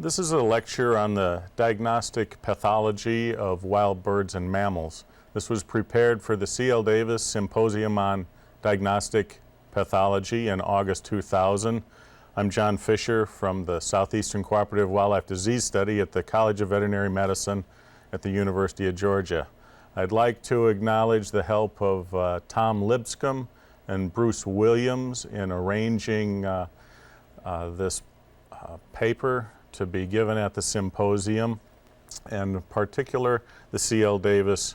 This is a lecture on the diagnostic pathology of wild birds and mammals. This was prepared for the C.L. Davis Symposium on Diagnostic Pathology in August 2000. I'm John Fischer from the Southeastern Cooperative Wildlife Disease Study at the College of Veterinary Medicine at the University of Georgia. I'd like to acknowledge the help of Tom Lipscomb and Bruce Williams in arranging this paper to be given at the symposium, and in particular the C.L. Davis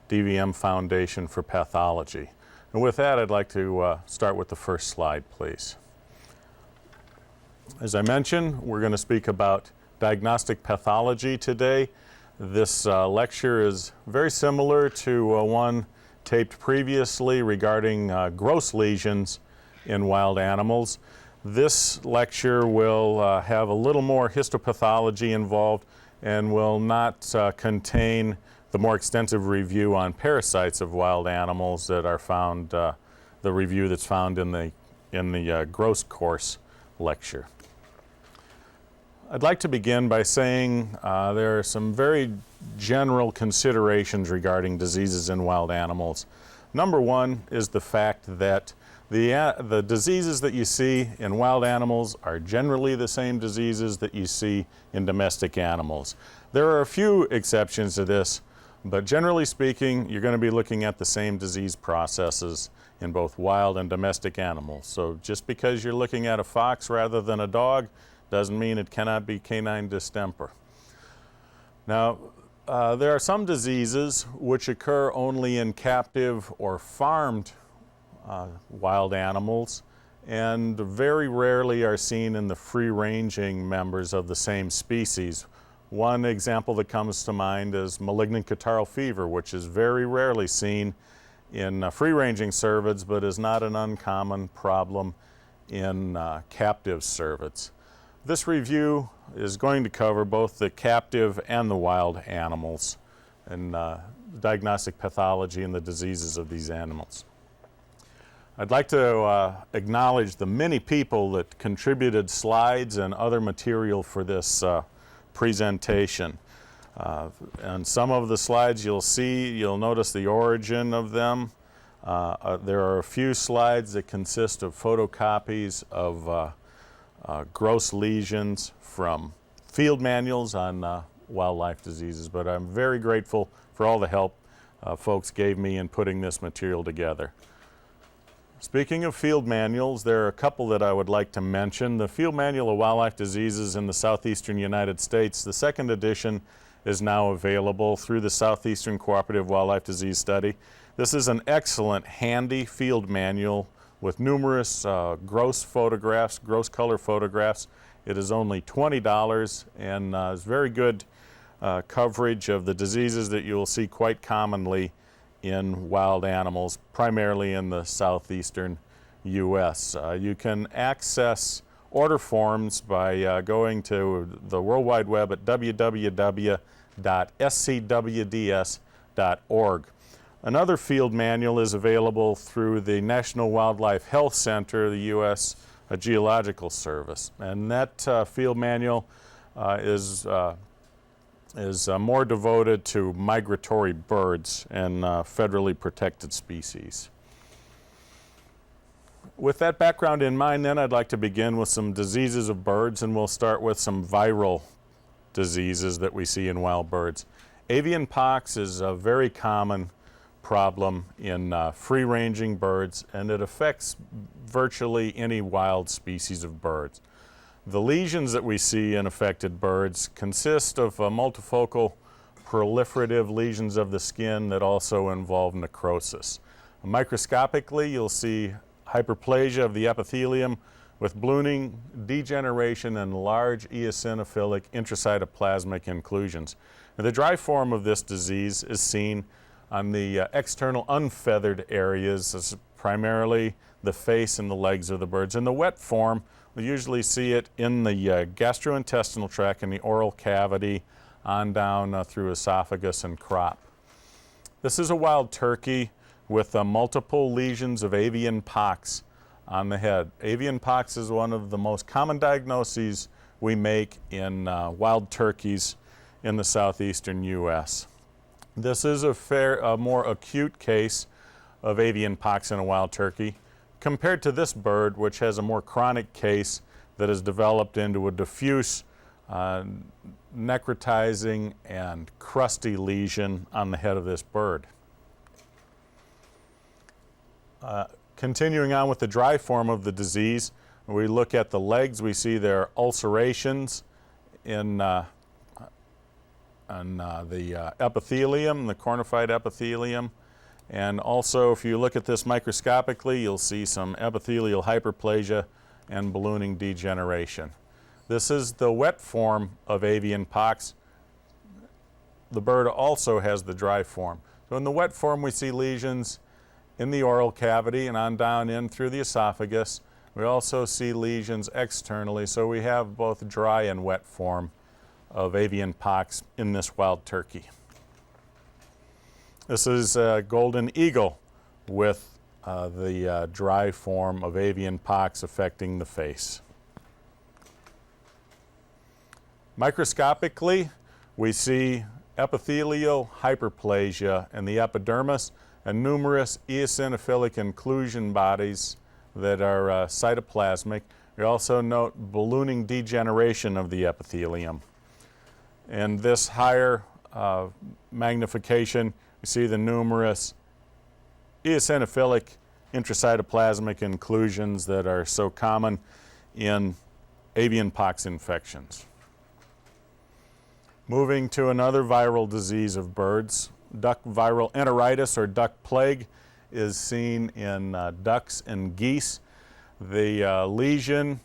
DVM Foundation for Pathology. And with that, I'd like to start with the first slide, please. As I mentioned, we're going to speak about diagnostic pathology today. This lecture is very similar to one taped previously regarding gross lesions in wild animals. This lecture will have a little more histopathology involved and will not contain the more extensive review on parasites of wild animals that are found, the review that's found in the gross course lecture. I'd like to begin by saying there are some very general considerations regarding diseases in wild animals. Number one is the fact that the diseases that you see in wild animals are generally the same diseases that you see in domestic animals. There are a few exceptions to this, but generally speaking, you're going to be looking at the same disease processes in both wild and domestic animals. So just because you're looking at a fox rather than a dog doesn't mean it cannot be canine distemper. Now, there are some diseases which occur only in captive or farmed wild animals and very rarely are seen in the free-ranging members of the same species. One example that comes to mind is malignant catarrhal fever, which is very rarely seen in free-ranging cervids but is not an uncommon problem in captive cervids. This review is going to cover both the captive and the wild animals and diagnostic pathology and the diseases of these animals. I'd like to acknowledge the many people that contributed slides and other material for this presentation. And some of the slides you'll notice the origin of them. There are a few slides that consist of photocopies of gross lesions from field manuals on wildlife diseases, but I'm very grateful for all the help folks gave me in putting this material together. Speaking of field manuals, there are a couple that I would like to mention. The Field Manual of Wildlife Diseases in the Southeastern United States, the second edition, is now available through the Southeastern Cooperative Wildlife Disease Study. This is an excellent, handy field manual with numerous gross color photographs. It is only $20 and is very good coverage of the diseases that you will see quite commonly in wild animals, primarily in the southeastern U.S. You can access order forms by going to the World Wide Web at www.scwds.org. Another field manual is available through the National Wildlife Health Center, the U.S. Geological Service, and that field manual is more devoted to migratory birds and federally protected species. With that background in mind, then, I'd like to begin with some diseases of birds, and we'll start with some viral diseases that we see in wild birds. Avian pox is a very common problem in free-ranging birds, and it affects virtually any wild species of birds. The lesions that we see in affected birds consist of multifocal proliferative lesions of the skin that also involve necrosis. Microscopically, you'll see hyperplasia of the epithelium with ballooning, degeneration, and large eosinophilic intracytoplasmic inclusions. Now, the dry form of this disease is seen on the external unfeathered areas, primarily the face and the legs of the birds. In the wet form, we usually see it in the gastrointestinal tract and the oral cavity on down through esophagus and crop. This is a wild turkey with multiple lesions of avian pox on the head. Avian pox is one of the most common diagnoses we make in wild turkeys in the southeastern U.S. This is a more acute case of avian pox in a wild turkey compared to this bird, which has a more chronic case that has developed into a diffuse necrotizing and crusty lesion on the head of this bird. Continuing on with the dry form of the disease, when we look at the legs, we see there are ulcerations in the epithelium, the cornified epithelium. And also, if you look at this microscopically, you'll see some epithelial hyperplasia and ballooning degeneration. This is the wet form of avian pox. The bird also has the dry form. So in the wet form, we see lesions in the oral cavity and on down in through the esophagus. We also see lesions externally, so we have both dry and wet form of avian pox in this wild turkey. This is a golden eagle with the dry form of avian pox affecting the face. Microscopically, we see epithelial hyperplasia in the epidermis and numerous eosinophilic inclusion bodies that are cytoplasmic. We also note ballooning degeneration of the epithelium. In this higher magnification, we see the numerous eosinophilic intracytoplasmic inclusions that are so common in avian pox infections. Moving to another viral disease of birds, duck viral enteritis or duck plague is seen in ducks and geese. The lesion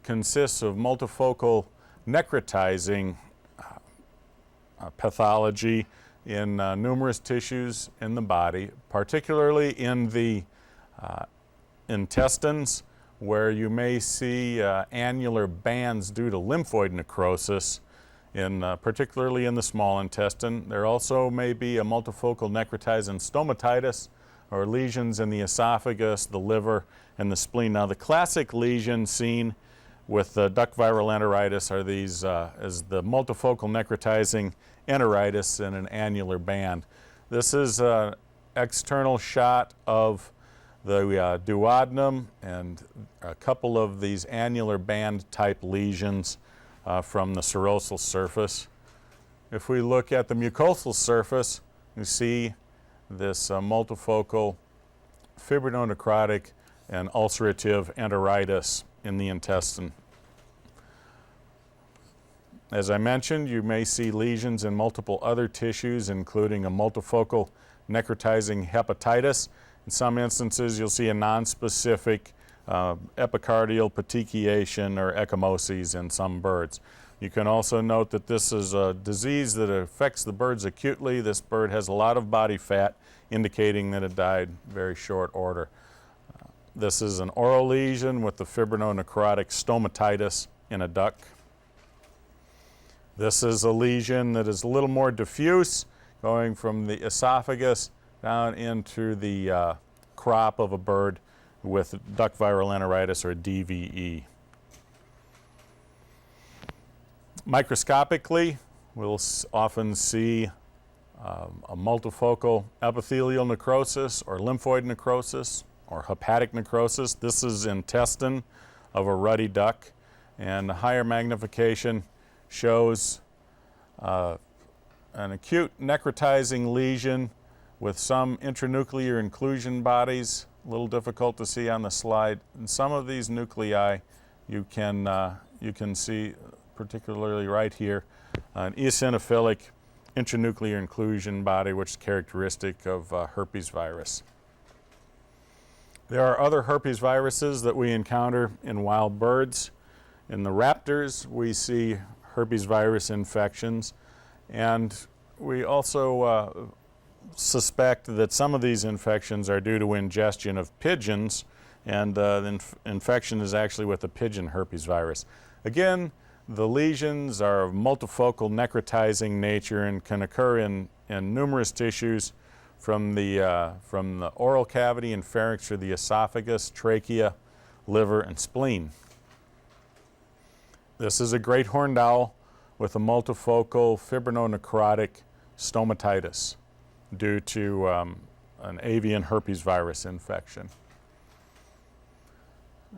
consists of multifocal necrotizing pathology in numerous tissues in the body, particularly in the intestines, where you may see annular bands due to lymphoid necrosis, particularly in the small intestine. There also may be a multifocal necrotizing stomatitis or lesions in the esophagus, the liver, and the spleen. Now, the classic lesion seen with duck viral enteritis are these is the multifocal necrotizing enteritis in an annular band. This is an external shot of the duodenum and a couple of these annular band type lesions from the serosal surface. If we look at the mucosal surface, we see this multifocal fibrinonecrotic and ulcerative enteritis in the intestine. As I mentioned, you may see lesions in multiple other tissues, including a multifocal necrotizing hepatitis. In some instances, you'll see a nonspecific epicardial petechiation or ecchymoses in some birds. You can also note that this is a disease that affects the birds acutely. This bird has a lot of body fat, indicating that it died very short order. This is an oral lesion with the fibrinonecrotic stomatitis in a duck. This is a lesion that is a little more diffuse, going from the esophagus down into the crop of a bird with duck viral enteritis or DVE. Microscopically, we'll often see a multifocal epithelial necrosis or lymphoid necrosis or hepatic necrosis. This is intestine of a ruddy duck, and the higher magnification shows an acute necrotizing lesion with some intranuclear inclusion bodies. A little difficult to see on the slide. In some of these nuclei, you can see, particularly right here, an eosinophilic intranuclear inclusion body, which is characteristic of herpes virus. There are other herpes viruses that we encounter in wild birds. In the raptors, we see herpes virus infections, and we also suspect that some of these infections are due to ingestion of pigeons, and the infection is actually with the pigeon herpes virus. Again, the lesions are of multifocal necrotizing nature and can occur in numerous tissues from the oral cavity and pharynx to the esophagus, trachea, liver, and spleen. This is a great horned owl with a multifocal fibrinonecrotic stomatitis due to an avian herpesvirus infection,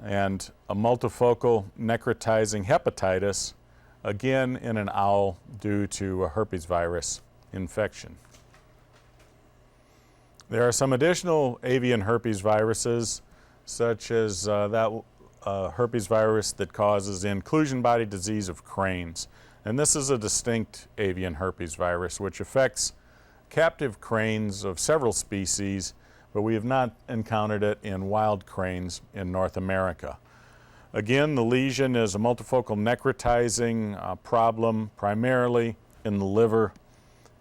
and a multifocal necrotizing hepatitis, again in an owl due to a herpesvirus infection. There are some additional avian herpesviruses, such as that herpesvirus that causes the inclusion body disease of cranes. And this is a distinct avian herpesvirus which affects captive cranes of several species, but we have not encountered it in wild cranes in North America. Again, the lesion is a multifocal necrotizing problem, primarily in the liver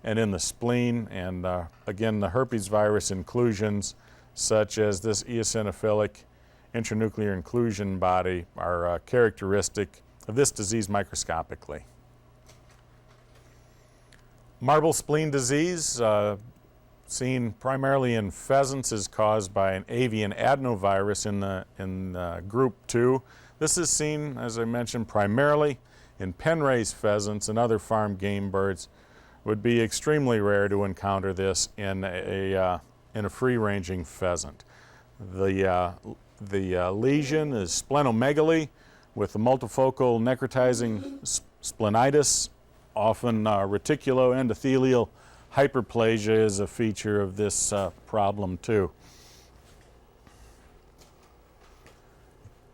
and in the spleen, and again, the herpesvirus inclusions, such as this eosinophilic intranuclear inclusion body, are characteristic of this disease microscopically. Marble spleen disease, seen primarily in pheasants, is caused by an avian adenovirus in group 2. This is seen, as I mentioned, primarily in pen-raised pheasants and other farm game birds. It would be extremely rare to encounter this in a free-ranging pheasant. The lesion is splenomegaly with a multifocal necrotizing splenitis. Often reticuloendothelial hyperplasia is a feature of this problem too.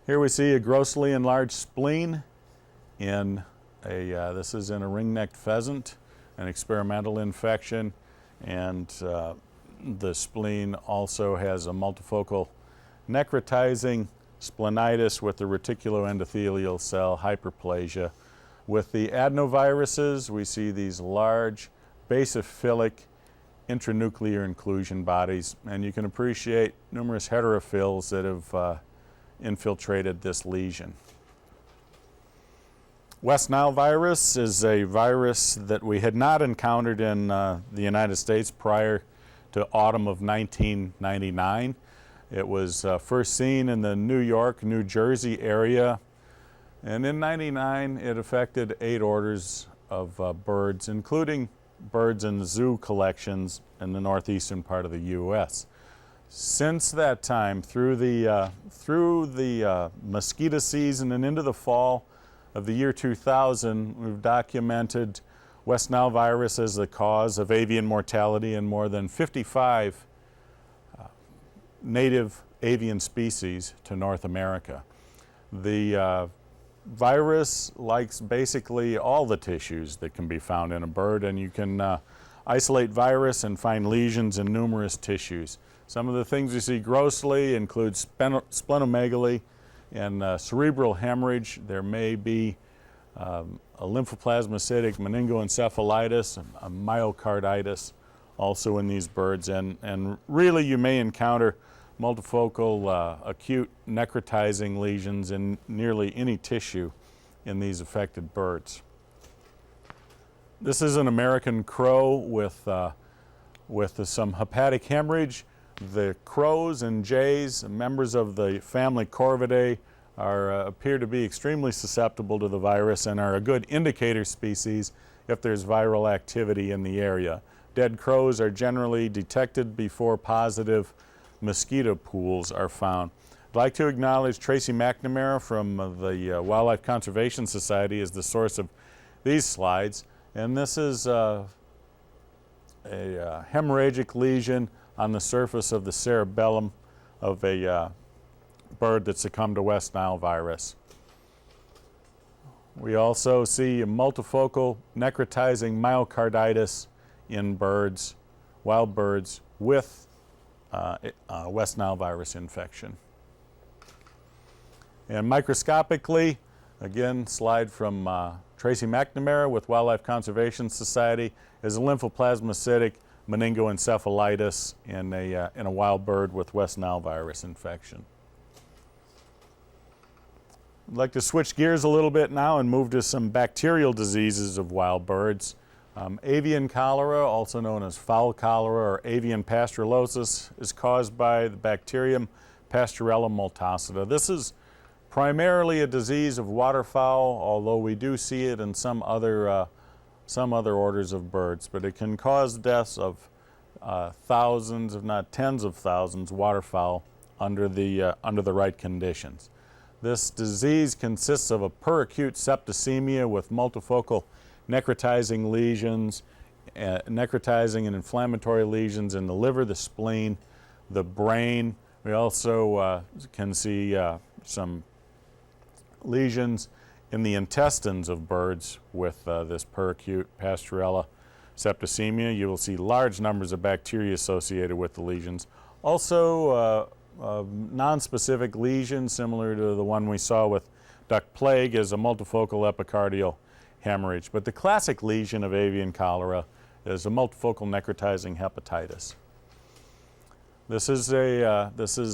Here we see a grossly enlarged spleen in this is in a ring-necked pheasant, an experimental infection, and the spleen also has a multifocal necrotizing splenitis with the reticuloendothelial cell hyperplasia. With the adenoviruses, we see these large basophilic intranuclear inclusion bodies, and you can appreciate numerous heterophils that have infiltrated this lesion. West Nile virus is a virus that we had not encountered in the United States prior to autumn of 1999. It was first seen in the New York, New Jersey area, and in '99 it affected 8 orders of birds, including birds in the zoo collections in the northeastern part of the U.S. Since that time, through the mosquito season and into the fall of the year 2000, we've documented West Nile virus as the cause of avian mortality in more than 55 native avian species to North America. The virus likes basically all the tissues that can be found in a bird, and you can isolate virus and find lesions in numerous tissues. Some of the things you see grossly include splenomegaly and cerebral hemorrhage. There may be a lymphoplasmacytic meningoencephalitis, a myocarditis also in these birds, and really you may encounter multifocal acute necrotizing lesions in nearly any tissue in these affected birds. This is an American crow with some hepatic hemorrhage. The crows and jays, members of the family Corvidae, appear to be extremely susceptible to the virus and are a good indicator species if there's viral activity in the area. Dead crows are generally detected before positive mosquito pools are found. I'd like to acknowledge Tracy McNamara from the Wildlife Conservation Society as the source of these slides. And this is a hemorrhagic lesion on the surface of the cerebellum of a bird that succumbed to West Nile virus. We also see a multifocal necrotizing myocarditis in birds, wild birds with West Nile virus infection. And microscopically, again, slide from Tracy McNamara with Wildlife Conservation Society, is a lymphoplasmacytic meningoencephalitis in a wild bird with West Nile virus infection. I'd like to switch gears a little bit now and move to some bacterial diseases of wild birds. Avian cholera, also known as fowl cholera or avian pastorellosis, is caused by the bacterium Pasteurella multocida. This is primarily a disease of waterfowl, although we do see it in some other orders of birds, but it can cause deaths of thousands, if not tens of thousands, waterfowl under the right conditions. This disease consists of a peracute septicemia with multifocal necrotizing lesions, necrotizing and inflammatory lesions in the liver, the spleen, the brain. We also can see some lesions in the intestines of birds with this peracute Pasteurella septicemia. You will see large numbers of bacteria associated with the lesions. Also, non-specific lesions similar to the one we saw with duck plague is a multifocal epicardial hemorrhage. But the classic lesion of avian cholera is a multifocal necrotizing hepatitis. This is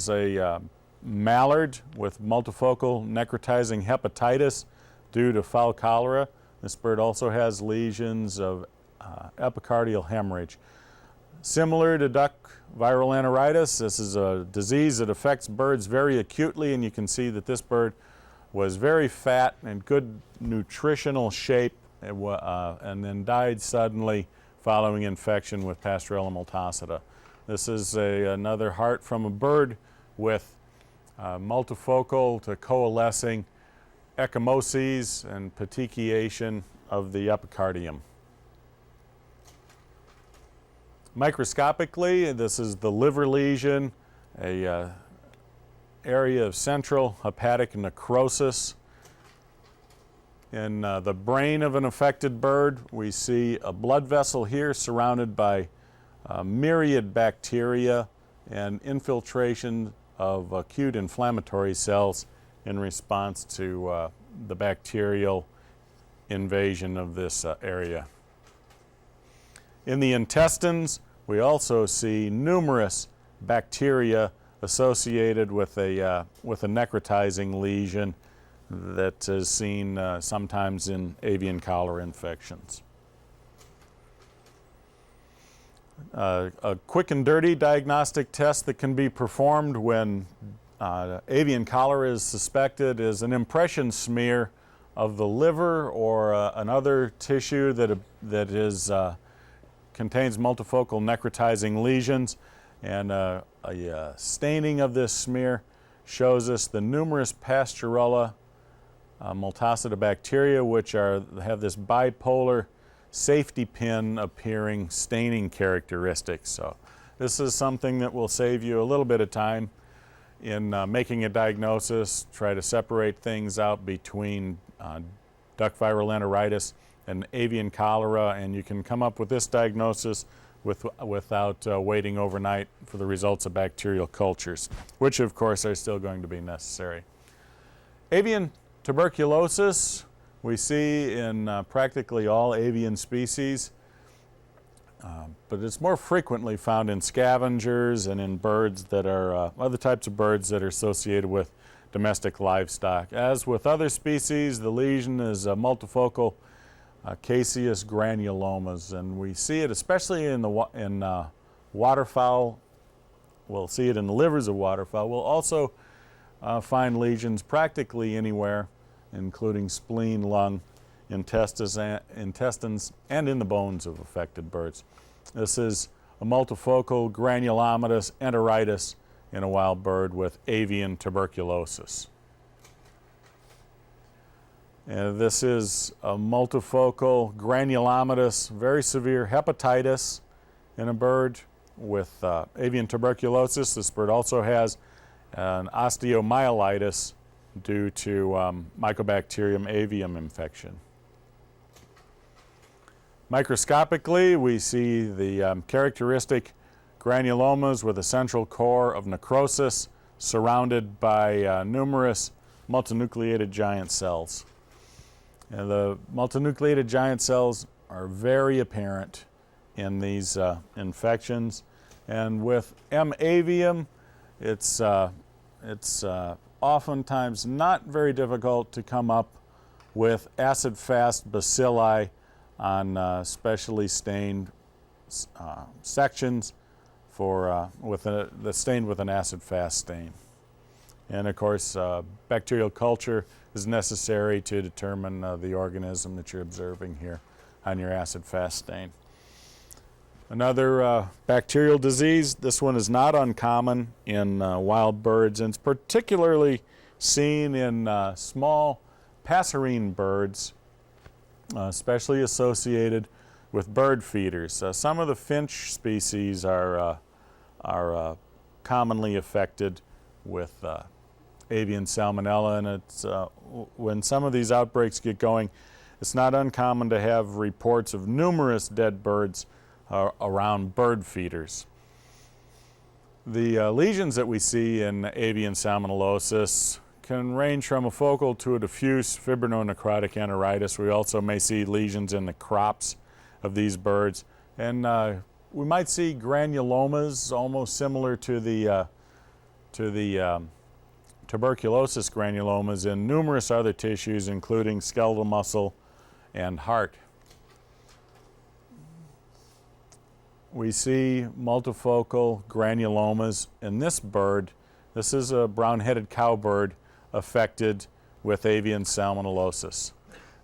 a mallard with multifocal necrotizing hepatitis due to fowl cholera. This bird also has lesions of epicardial hemorrhage. Similar to duck viral enteritis, this is a disease that affects birds very acutely, and you can see that this bird was very fat and good nutritional shape and then died suddenly following infection with Pasteurella multocida. This is another heart from a bird with multifocal to coalescing ecchymoses and petechiation of the epicardium. Microscopically, this is the liver lesion, a area of central hepatic necrosis. In the brain of an affected bird, we see a blood vessel here surrounded by myriad bacteria and infiltration of acute inflammatory cells in response to the bacterial invasion of this area. In the intestines, we also see numerous bacteria associated with a necrotizing lesion that is seen sometimes in avian cholera infections. A quick and dirty diagnostic test that can be performed when avian cholera is suspected is an impression smear of the liver or another tissue that contains multifocal necrotizing lesions, and a staining of this smear shows us the numerous Pasteurella multocida bacteria, which have this bipolar safety pin appearing staining characteristics. So this is something that will save you a little bit of time in making a diagnosis, try to separate things out between duck viral enteritis and avian cholera, and you can come up with this diagnosis without waiting overnight for the results of bacterial cultures, which of course are still going to be necessary. Avian tuberculosis we see in practically all avian species, but it's more frequently found in scavengers and in birds that are other types of birds that are associated with domestic livestock. As with other species, the lesion is multifocal caseous granulomas, and we see it especially in waterfowl. We'll see it in the livers of waterfowl. We'll also find lesions practically anywhere, including spleen, lung, intestines, and in the bones of affected birds. This is a multifocal granulomatous enteritis in a wild bird with avian tuberculosis. And this is a multifocal granulomatous, very severe hepatitis in a bird with avian tuberculosis. This bird also has an osteomyelitis due to Mycobacterium avium infection. Microscopically, we see the characteristic granulomas with a central core of necrosis surrounded by numerous multinucleated giant cells. And the multinucleated giant cells are very apparent in these infections. And with M. avium, it's oftentimes not very difficult to come up with acid-fast bacilli on specially stained sections that's stained with an acid-fast stain. And of course, bacterial culture is necessary to determine the organism that you're observing here on your acid-fast stain. Another bacterial disease, this one is not uncommon in wild birds, and it's particularly seen in small passerine birds, especially associated with bird feeders. Some of the finch species are commonly affected with avian salmonella, and it's when some of these outbreaks get going, it's not uncommon to have reports of numerous dead birds around bird feeders. The lesions that we see in avian salmonellosis can range from a focal to a diffuse fibrinonecrotic enteritis. We also may see lesions in the crops of these birds, and we might see granulomas almost similar to the tuberculosis granulomas in numerous other tissues, including skeletal muscle and heart. We see multifocal granulomas in this bird. This is a brown-headed cowbird affected with avian salmonellosis,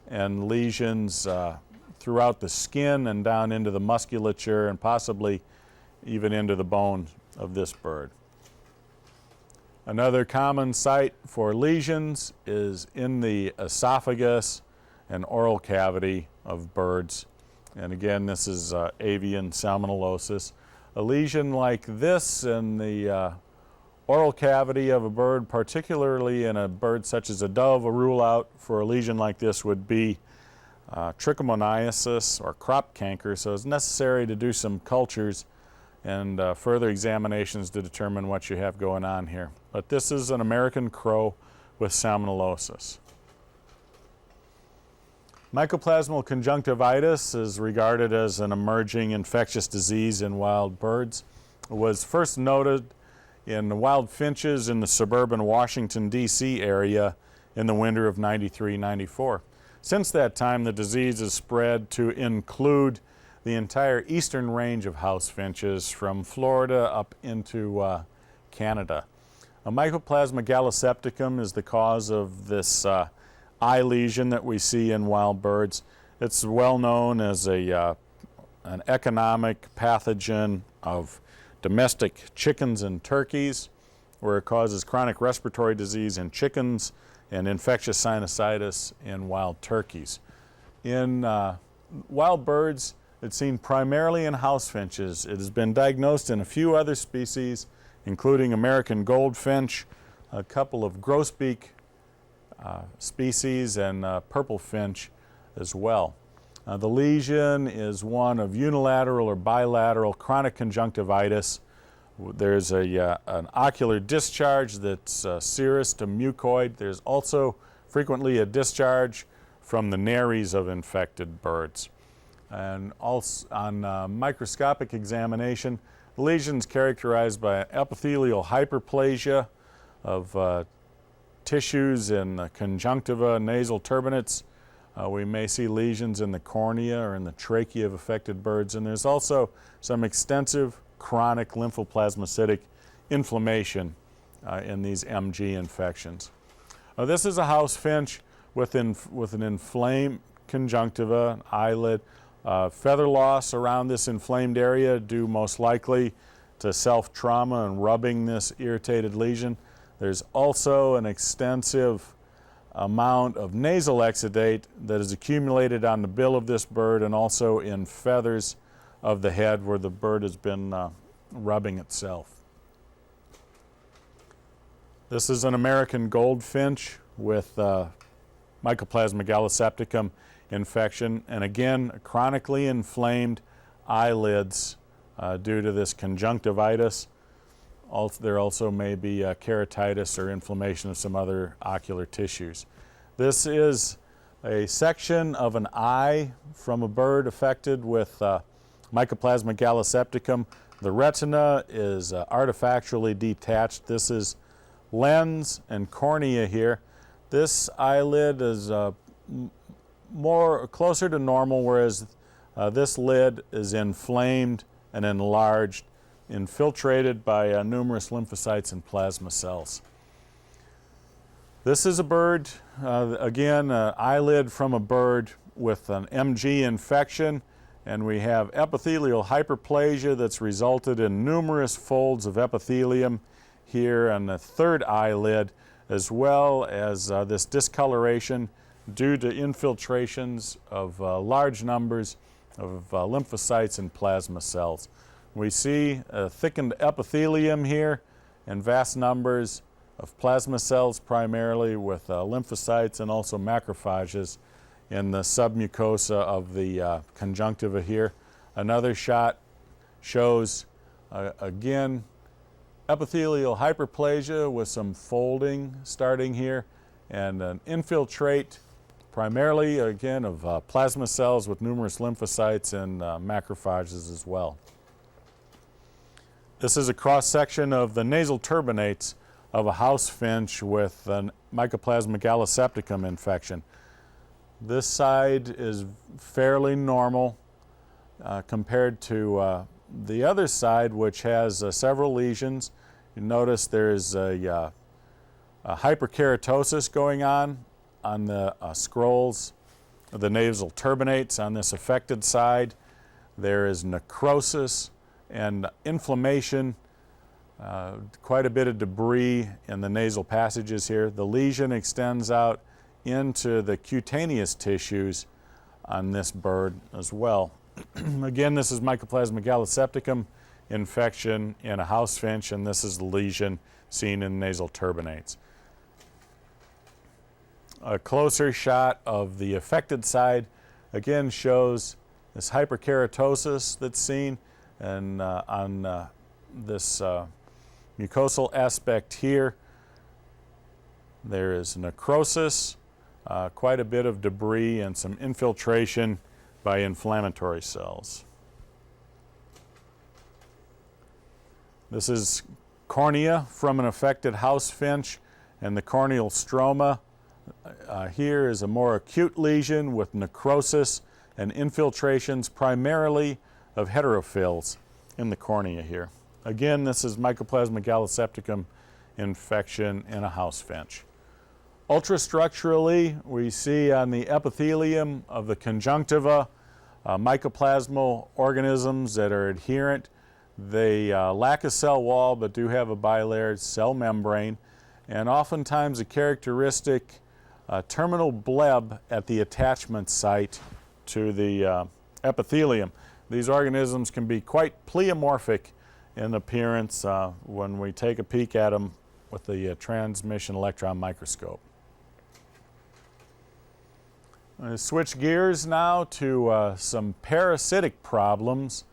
and lesions throughout the skin and down into the musculature and possibly even into the bone of this bird. Another common site for lesions is in the esophagus and oral cavity of birds. And again, this is avian salmonellosis. A lesion like this in the oral cavity of a bird, particularly in a bird such as a dove, a rule out for a lesion like this would be trichomoniasis or crop canker. So it's necessary to do some cultures and further examinations to determine what you have going on here. But this is an American crow with salmonellosis. Mycoplasmal conjunctivitis is regarded as an emerging infectious disease in wild birds. It was first noted in wild finches in the suburban Washington, D.C. area in the winter of '93-94. Since that time, the disease has spread to include the entire eastern range of house finches from Florida up into Canada. A Mycoplasma gallisepticum is the cause of this eye lesion that we see in wild birds. It's well known as an economic pathogen of domestic chickens and turkeys, where it causes chronic respiratory disease in chickens and infectious sinusitis in wild turkeys. In wild birds, it's seen primarily in house finches. It has been diagnosed in a few other species, including American goldfinch, a couple of grosbeak species, and purple finch as well. The lesion is one of unilateral or bilateral chronic conjunctivitis. There's an ocular discharge that's serous to mucoid. There's also frequently a discharge from the nares of infected birds. And also on microscopic examination, the lesion is characterized by epithelial hyperplasia of tissues in the conjunctiva, nasal turbinates. We may see lesions in the cornea or in the trachea of affected birds, and there's also some extensive chronic lymphoplasmacytic inflammation in these MG infections. This is a house finch with an inflamed conjunctiva, eyelid, feather loss around this inflamed area due most likely to self-trauma and rubbing this irritated lesion. There's also an extensive amount of nasal exudate that is accumulated on the bill of this bird and also in feathers of the head where the bird has been rubbing itself. This is an American goldfinch with Mycoplasma gallisepticum infection, and again, chronically inflamed eyelids due to this conjunctivitis. There also may be keratitis or inflammation of some other ocular tissues. This is a section of an eye from a bird affected with Mycoplasma gallisepticum. The retina is artifactually detached. This is lens and cornea here. This eyelid is closer to normal, whereas this lid is inflamed and enlarged, infiltrated by numerous lymphocytes and plasma cells. This is a bird, again, an eyelid from a bird with an MG infection, and we have epithelial hyperplasia that's resulted in numerous folds of epithelium here on the third eyelid, as well as this discoloration due to infiltrations of large numbers of lymphocytes and plasma cells. We see a thickened epithelium here and vast numbers of plasma cells, primarily with lymphocytes and also macrophages in the submucosa of the conjunctiva here. Another shot shows, again, epithelial hyperplasia with some folding starting here, and an infiltrate primarily, again, of plasma cells with numerous lymphocytes and macrophages as well. This is a cross-section of the nasal turbinates of a house finch with a Mycoplasma gallisepticum infection. This side is fairly normal compared to the other side, which has several lesions. You notice there's a hyperkeratosis going on the scrolls of the nasal turbinates on this affected side. There is necrosis and inflammation, quite a bit of debris in the nasal passages here. The lesion extends out into the cutaneous tissues on this bird as well. Again, this is Mycoplasma gallisepticum infection in a house finch, and this is the lesion seen in nasal turbinates. A closer shot of the affected side again shows this hyperkeratosis that's seen, and on this mucosal aspect here, there is necrosis, quite a bit of debris, and some infiltration by inflammatory cells. This is cornea from an affected house finch, and the corneal stroma here is a more acute lesion with necrosis and infiltrations primarily of heterophils in the cornea here. Again, this is Mycoplasma gallisepticum infection in a house finch. Ultrastructurally, we see on the epithelium of the conjunctiva mycoplasmal organisms that are adherent. They lack a cell wall but do have a bilayered cell membrane, and oftentimes a characteristic terminal bleb at the attachment site to the epithelium. These organisms can be quite pleomorphic in appearance when we take a peek at them with the transmission electron microscope. I'm going to switch gears now to some parasitic problems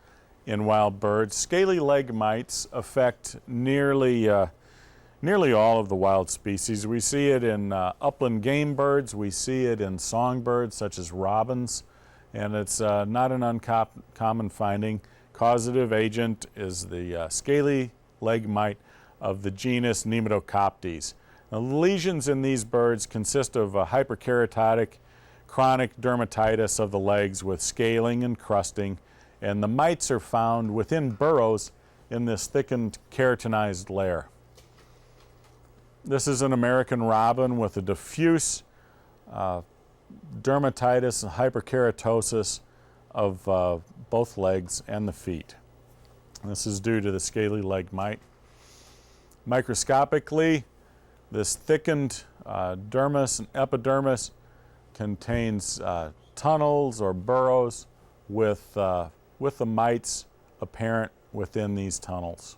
in wild birds. Scaly leg mites affect nearly all of the wild species. We see it in upland game birds, we see it in songbirds such as robins, and it's not an uncommon finding. Causative agent is the scaly leg mite of the genus Nematocoptes. Now, the lesions in these birds consist of a hyperkeratotic chronic dermatitis of the legs with scaling and crusting, and the mites are found within burrows in this thickened keratinized layer. This is an American robin with a diffuse dermatitis and hyperkeratosis of both legs and the feet. This is due to the scaly leg mite. Microscopically, this thickened dermis and epidermis contains tunnels or burrows with the mites apparent within these tunnels.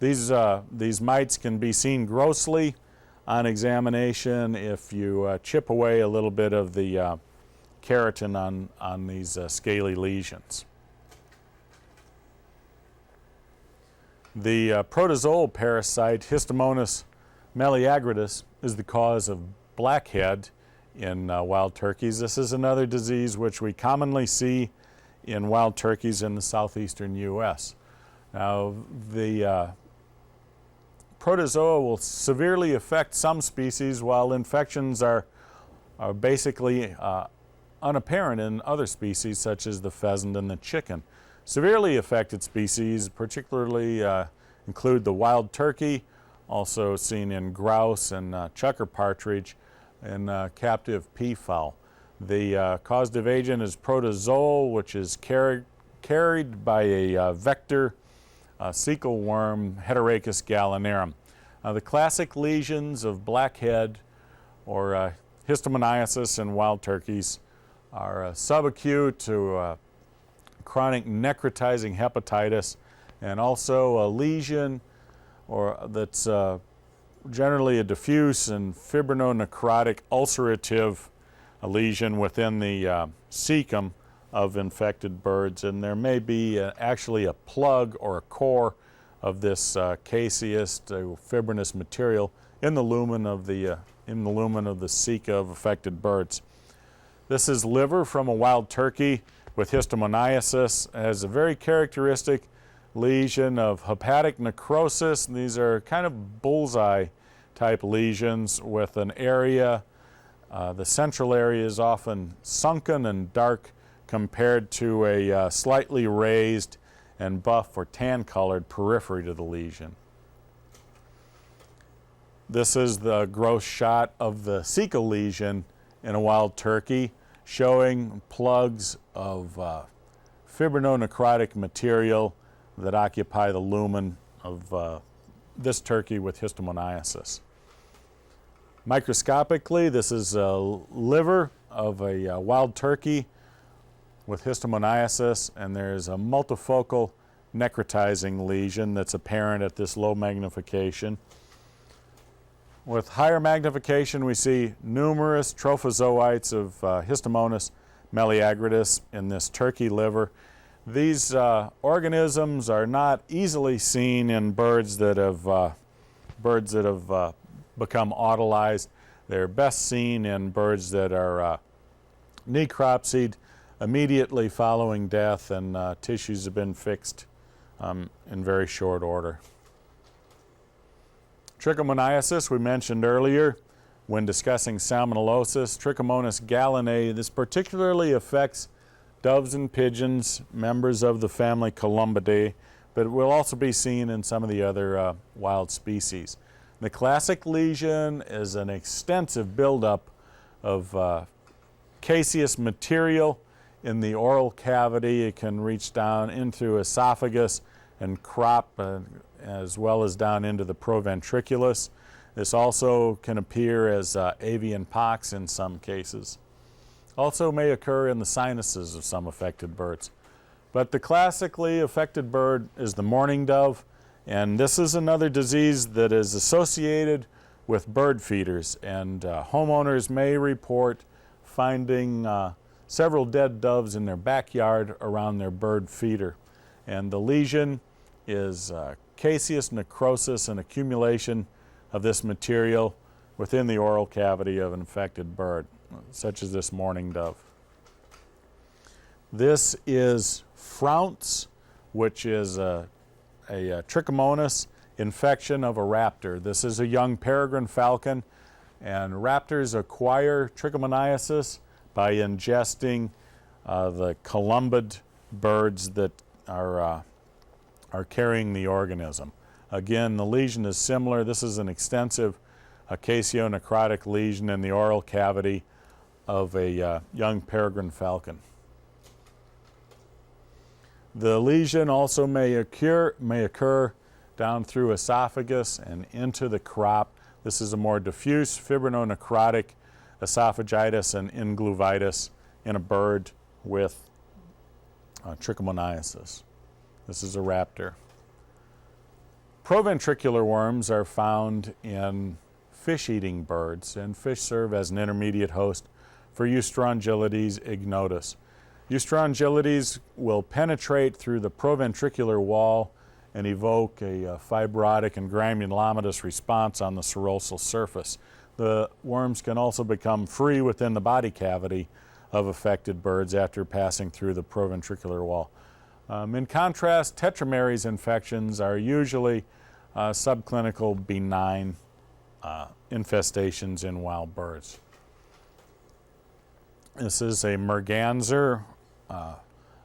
These mites can be seen grossly on examination if you chip away a little bit of the keratin on these scaly lesions. The protozoal parasite Histomonus meleagritis is the cause of blackhead in wild turkeys. This is another disease which we commonly see in wild turkeys in the southeastern U.S. Now, the protozoa will severely affect some species, while infections are basically unapparent in other species such as the pheasant and the chicken. Severely affected species particularly include the wild turkey, also seen in grouse and chucker partridge and captive peafowl. The causative agent is protozoal, which is carried by a vector cecal worm, Heterachus gallinarum. The classic lesions of blackhead or histomoniasis in wild turkeys are subacute to chronic necrotizing hepatitis, and also a lesion that's generally a diffuse and fibrinonecrotic ulcerative lesion within the cecum of infected birds, and there may be actually a plug or a core of this caseous fibrinous material in the lumen of the ceca of affected birds. This is liver from a wild turkey with histomoniasis. It has a very characteristic lesion of hepatic necrosis. These are kind of bullseye type lesions with an area, the central area is often sunken and dark compared to a slightly raised and buff or tan colored periphery to the lesion. This is the gross shot of the cecal lesion in a wild turkey, showing plugs of fibrinonecrotic material that occupy the lumen of this turkey with histomoniasis. Microscopically, this is a liver of a wild turkey with histomoniasis, and there's a multifocal necrotizing lesion that's apparent at this low magnification. With higher magnification, we see numerous trophozoites of Histomonas meleagritis in this turkey liver. These organisms are not easily seen in birds that have become autolyzed. They're best seen in birds that are necropsied immediately following death, and tissues have been fixed in very short order. Trichomoniasis we mentioned earlier when discussing salmonellosis. Trichomonas gallinae, this particularly affects doves and pigeons, members of the family Columbidae, but it will also be seen in some of the other wild species. The classic lesion is an extensive buildup of caseous material in the oral cavity. It can reach down into esophagus and crop, as well as down into the proventriculus. This also can appear as avian pox in some cases. Also may occur in the sinuses of some affected birds. But the classically affected bird is the mourning dove, and this is another disease that is associated with bird feeders, and homeowners may report finding several dead doves in their backyard around their bird feeder. And the lesion is caseous necrosis and accumulation of this material within the oral cavity of an infected bird, such as this mourning dove. This is Flounce, which is a trichomonas infection of a raptor. This is a young peregrine falcon, and raptors acquire trichomoniasis by ingesting the columbid birds that are carrying the organism. Again, the lesion is similar. This is an extensive caseonecrotic lesion in the oral cavity of a young peregrine falcon. The lesion also may occur down through esophagus and into the crop. This is a more diffuse fibrinonecrotic esophagitis and ingluvitis in a bird with trichomoniasis. This is a raptor. Proventricular worms are found in fish-eating birds, and fish serve as an intermediate host for Eustrongylides ignotus. Eustrongylides will penetrate through the proventricular wall and evoke a fibrotic and granulomatous response on the serosal surface. The worms can also become free within the body cavity of affected birds after passing through the proventricular wall. In contrast, tetrameres infections are usually subclinical benign infestations in wild birds. This is a merganser,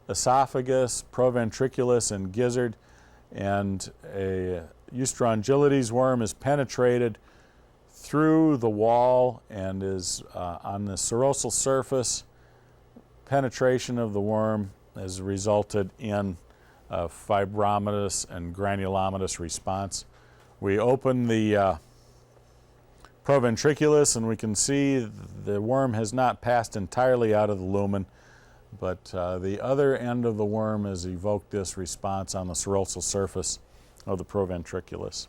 esophagus, proventriculus, and gizzard, and a Eustrongylides worm is penetrated through the wall and is on the serosal surface. Penetration of the worm has resulted in a fibromatous and granulomatous response. We open the Proventriculus and we can see the worm has not passed entirely out of the lumen, but the other end of the worm has evoked this response on the serosal surface of the Proventriculus.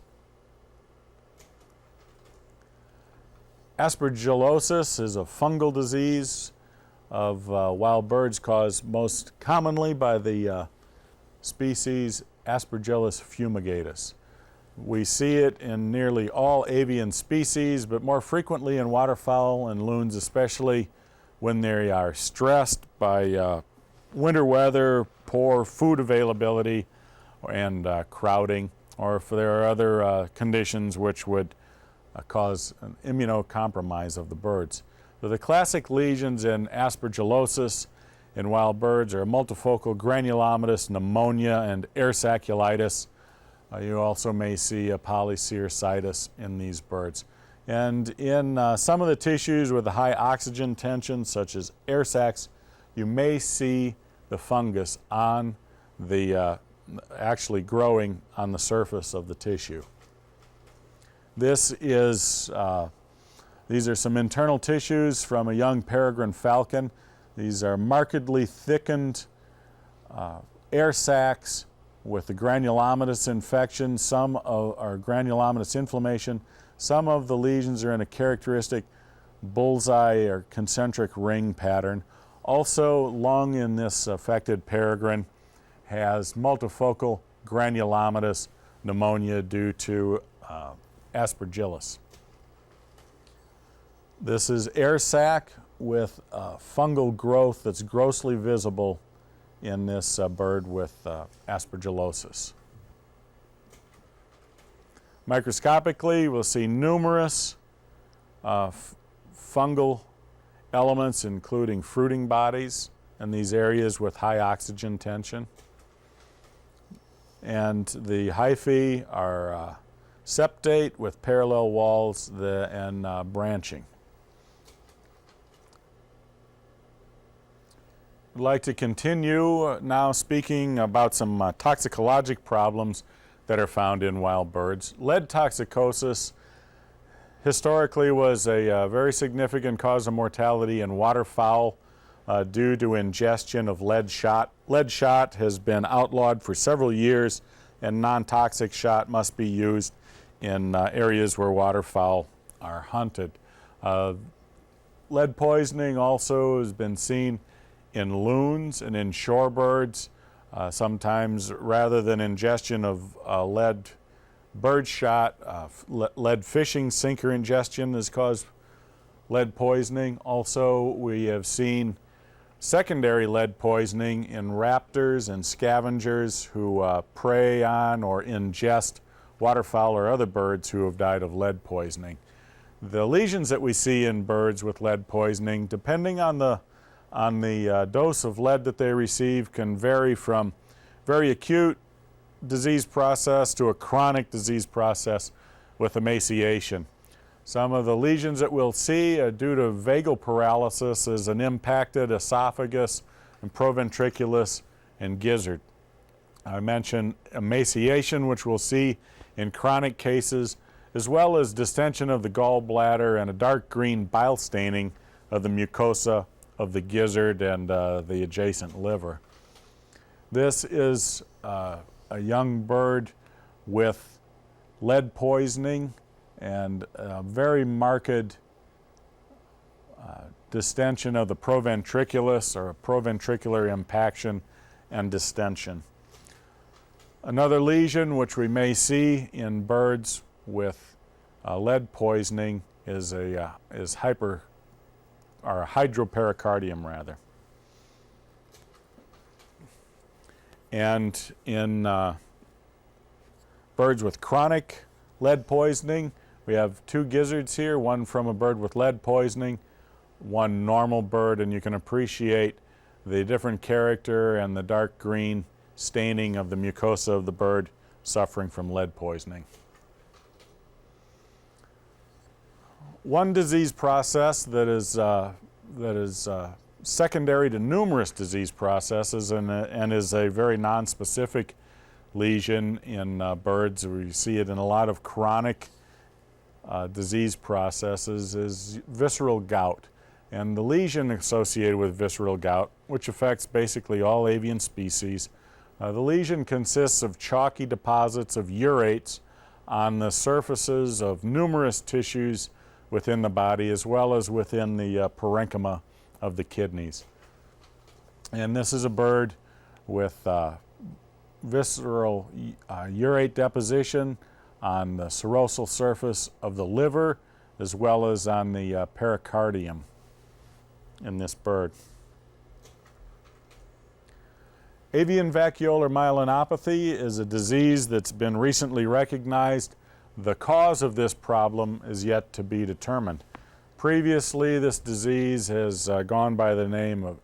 Aspergillosis is a fungal disease of wild birds caused most commonly by the species Aspergillus fumigatus. We see it in nearly all avian species, but more frequently in waterfowl and loons, especially when they are stressed by winter weather, poor food availability, and crowding, or if there are other conditions which would cause an immunocompromise of the birds. So the classic lesions in aspergillosis in wild birds are multifocal granulomatous pneumonia and air saculitis. You also may see a polycercitis in these birds. And in some of the tissues with a high oxygen tension, such as air sacs, you may see the fungus on the actually growing on the surface of the tissue. These are some internal tissues from a young peregrine falcon. These are markedly thickened air sacs with the granulomatous infection, some are granulomatous inflammation. Some of the lesions are in a characteristic bullseye or concentric ring pattern. Also, lung in this affected peregrine has multifocal granulomatous pneumonia due to Aspergillus. This is air sac with fungal growth that's grossly visible in this bird with aspergillosis. Microscopically, we'll see numerous fungal elements, including fruiting bodies in these areas with high oxygen tension. And the hyphae are septate with parallel walls and branching. I'd like to continue now speaking about some toxicologic problems that are found in wild birds. Lead toxicosis historically was a very significant cause of mortality in waterfowl due to ingestion of lead shot. Lead shot has been outlawed for several years, and non-toxic shot must be used in areas where waterfowl are hunted. Lead poisoning also has been seen in loons and in shorebirds. Sometimes, rather than ingestion of lead bird shot, lead fishing sinker ingestion has caused lead poisoning. Also, we have seen secondary lead poisoning in raptors and scavengers who prey on or ingest waterfowl or other birds who have died of lead poisoning. The lesions that we see in birds with lead poisoning, depending on the dose of lead that they receive, can vary from very acute disease process to a chronic disease process with emaciation. Some of the lesions that we'll see due to vagal paralysis is an impacted esophagus and proventriculus and gizzard. I mentioned emaciation, which we'll see in chronic cases, as well as distension of the gallbladder and a dark green bile staining of the mucosa of the gizzard and the adjacent liver. This is a young bird with lead poisoning and very marked distension of the proventriculus or proventricular impaction and distension. Another lesion which we may see in birds with lead poisoning is hydropericardium rather. And in birds with chronic lead poisoning, we have two gizzards here, one from a bird with lead poisoning, one normal bird, and you can appreciate the different character and the dark green staining of the mucosa of the bird suffering from lead poisoning. One disease process that is secondary to numerous disease processes and is a very nonspecific lesion in birds. We see it in a lot of chronic disease processes is visceral gout. And the lesion associated with visceral gout, which affects basically all avian species, the lesion consists of chalky deposits of urates on the surfaces of numerous tissues within the body as well as within the parenchyma of the kidneys. And this is a bird with visceral urate deposition on the serosal surface of the liver as well as on the pericardium in this bird. Avian vacuolar myelinopathy is a disease that's been recently recognized. The cause of this problem is yet to be determined. Previously, this disease has gone by the name of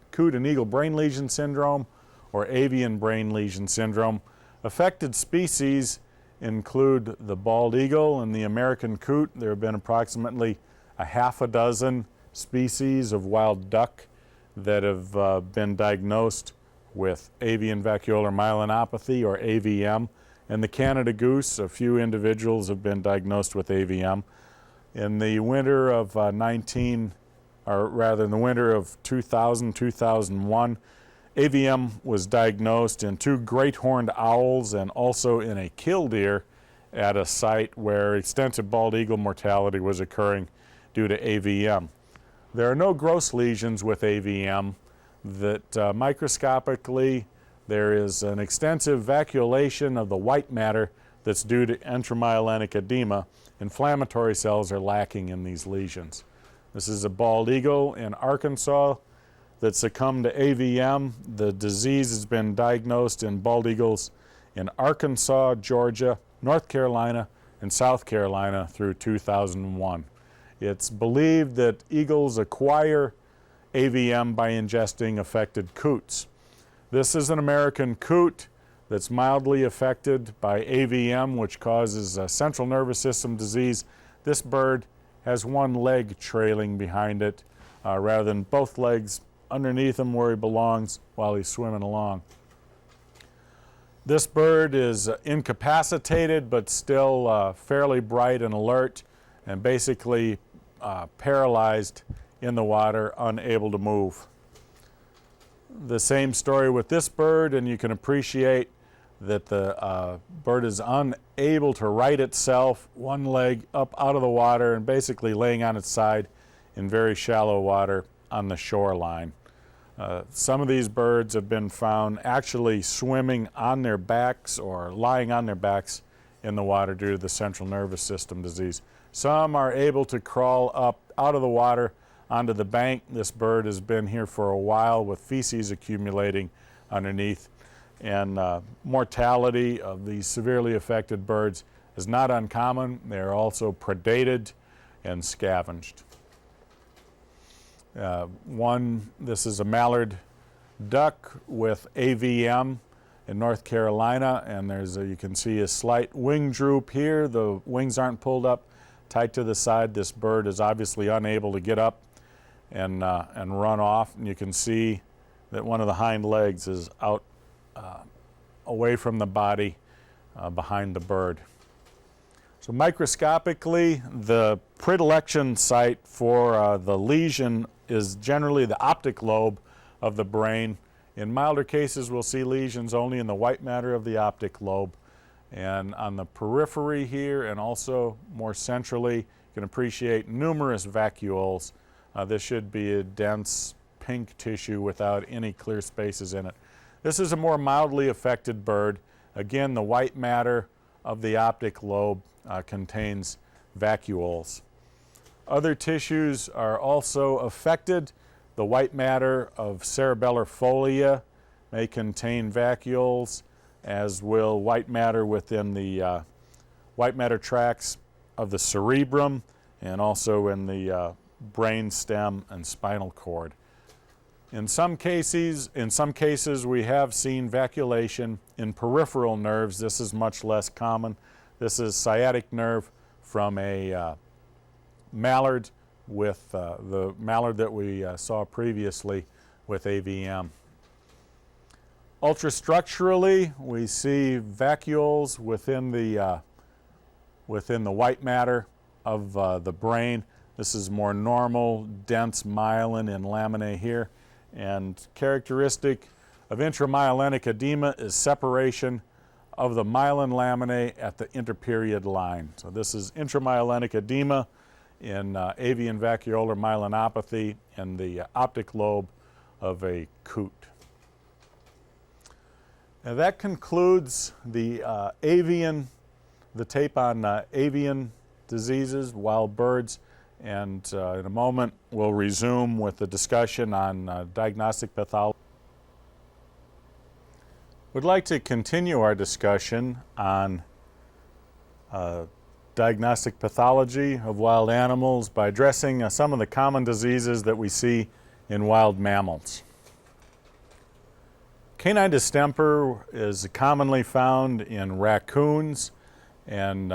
coot and eagle brain lesion syndrome or avian brain lesion syndrome. Affected species include the bald eagle and the American coot. There have been approximately a half a dozen species of wild duck that have been diagnosed with avian vacuolar myelinopathy or AVM. And the Canada goose, a few individuals have been diagnosed with AVM. In the winter of in the winter of 2000-2001, AVM was diagnosed in 2 great horned owls and also in a killdeer at a site where extensive bald eagle mortality was occurring due to AVM. There are no gross lesions with AVM. That microscopically there is an extensive vacuolation of the white matter that's due to intramyelinic edema. Inflammatory cells are lacking in these lesions. This is a bald eagle in Arkansas that succumbed to AVM. The disease has been diagnosed in bald eagles in Arkansas, Georgia, North Carolina, and South Carolina through 2001. It's believed that eagles acquire AVM by ingesting affected coots. This is an American coot that's mildly affected by AVM, which causes a central nervous system disease. This bird has one leg trailing behind it rather than both legs underneath him where he belongs while he's swimming along. This bird is incapacitated but still fairly bright and alert and basically paralyzed in the water, unable to move. The same story with this bird, and you can appreciate that the bird is unable to right itself, one leg up out of the water and basically laying on its side in very shallow water on the shoreline. Some of these birds have been found actually swimming on their backs or lying on their backs in the water due to the central nervous system disease. Some are able to crawl up out of the water onto the bank. This bird has been here for a while with feces accumulating underneath, and mortality of these severely affected birds is not uncommon. They are also predated and scavenged. This is a mallard duck with AVM in North Carolina, and you can see a slight wing droop here. The wings aren't pulled up tight to the side. This bird is obviously unable to get up and run off, and you can see that one of the hind legs is out away from the body behind the bird. So microscopically, the predilection site for the lesion is generally the optic lobe of the brain. In milder cases, we'll see lesions only in the white matter of the optic lobe. And on the periphery here, and also more centrally, you can appreciate numerous vacuoles. This should be a dense pink tissue without any clear spaces in it. This is a more mildly affected bird. Again, the white matter of the optic lobe contains vacuoles. Other tissues are also affected. The white matter of cerebellar folia may contain vacuoles, as will white matter within the white matter tracts of the cerebrum and also in the brain stem and spinal cord. In some cases, we have seen vacuolation in peripheral nerves. This is much less common. This is sciatic nerve from a mallard with the mallard that we saw previously with AVM. Ultrastructurally, we see vacuoles within the white matter of the brain. This is more normal, dense myelin and laminae here. And characteristic of intramyelinic edema is separation of the myelin laminae at the interperiod line. So this is intramyelinic edema in avian vacuolar myelinopathy in the optic lobe of a coot. Now that concludes the tape on avian diseases, wild birds. And in a moment, we'll resume with the discussion on diagnostic pathology. We'd like to continue our discussion on diagnostic pathology of wild animals by addressing some of the common diseases that we see in wild mammals. Canine distemper is commonly found in raccoons and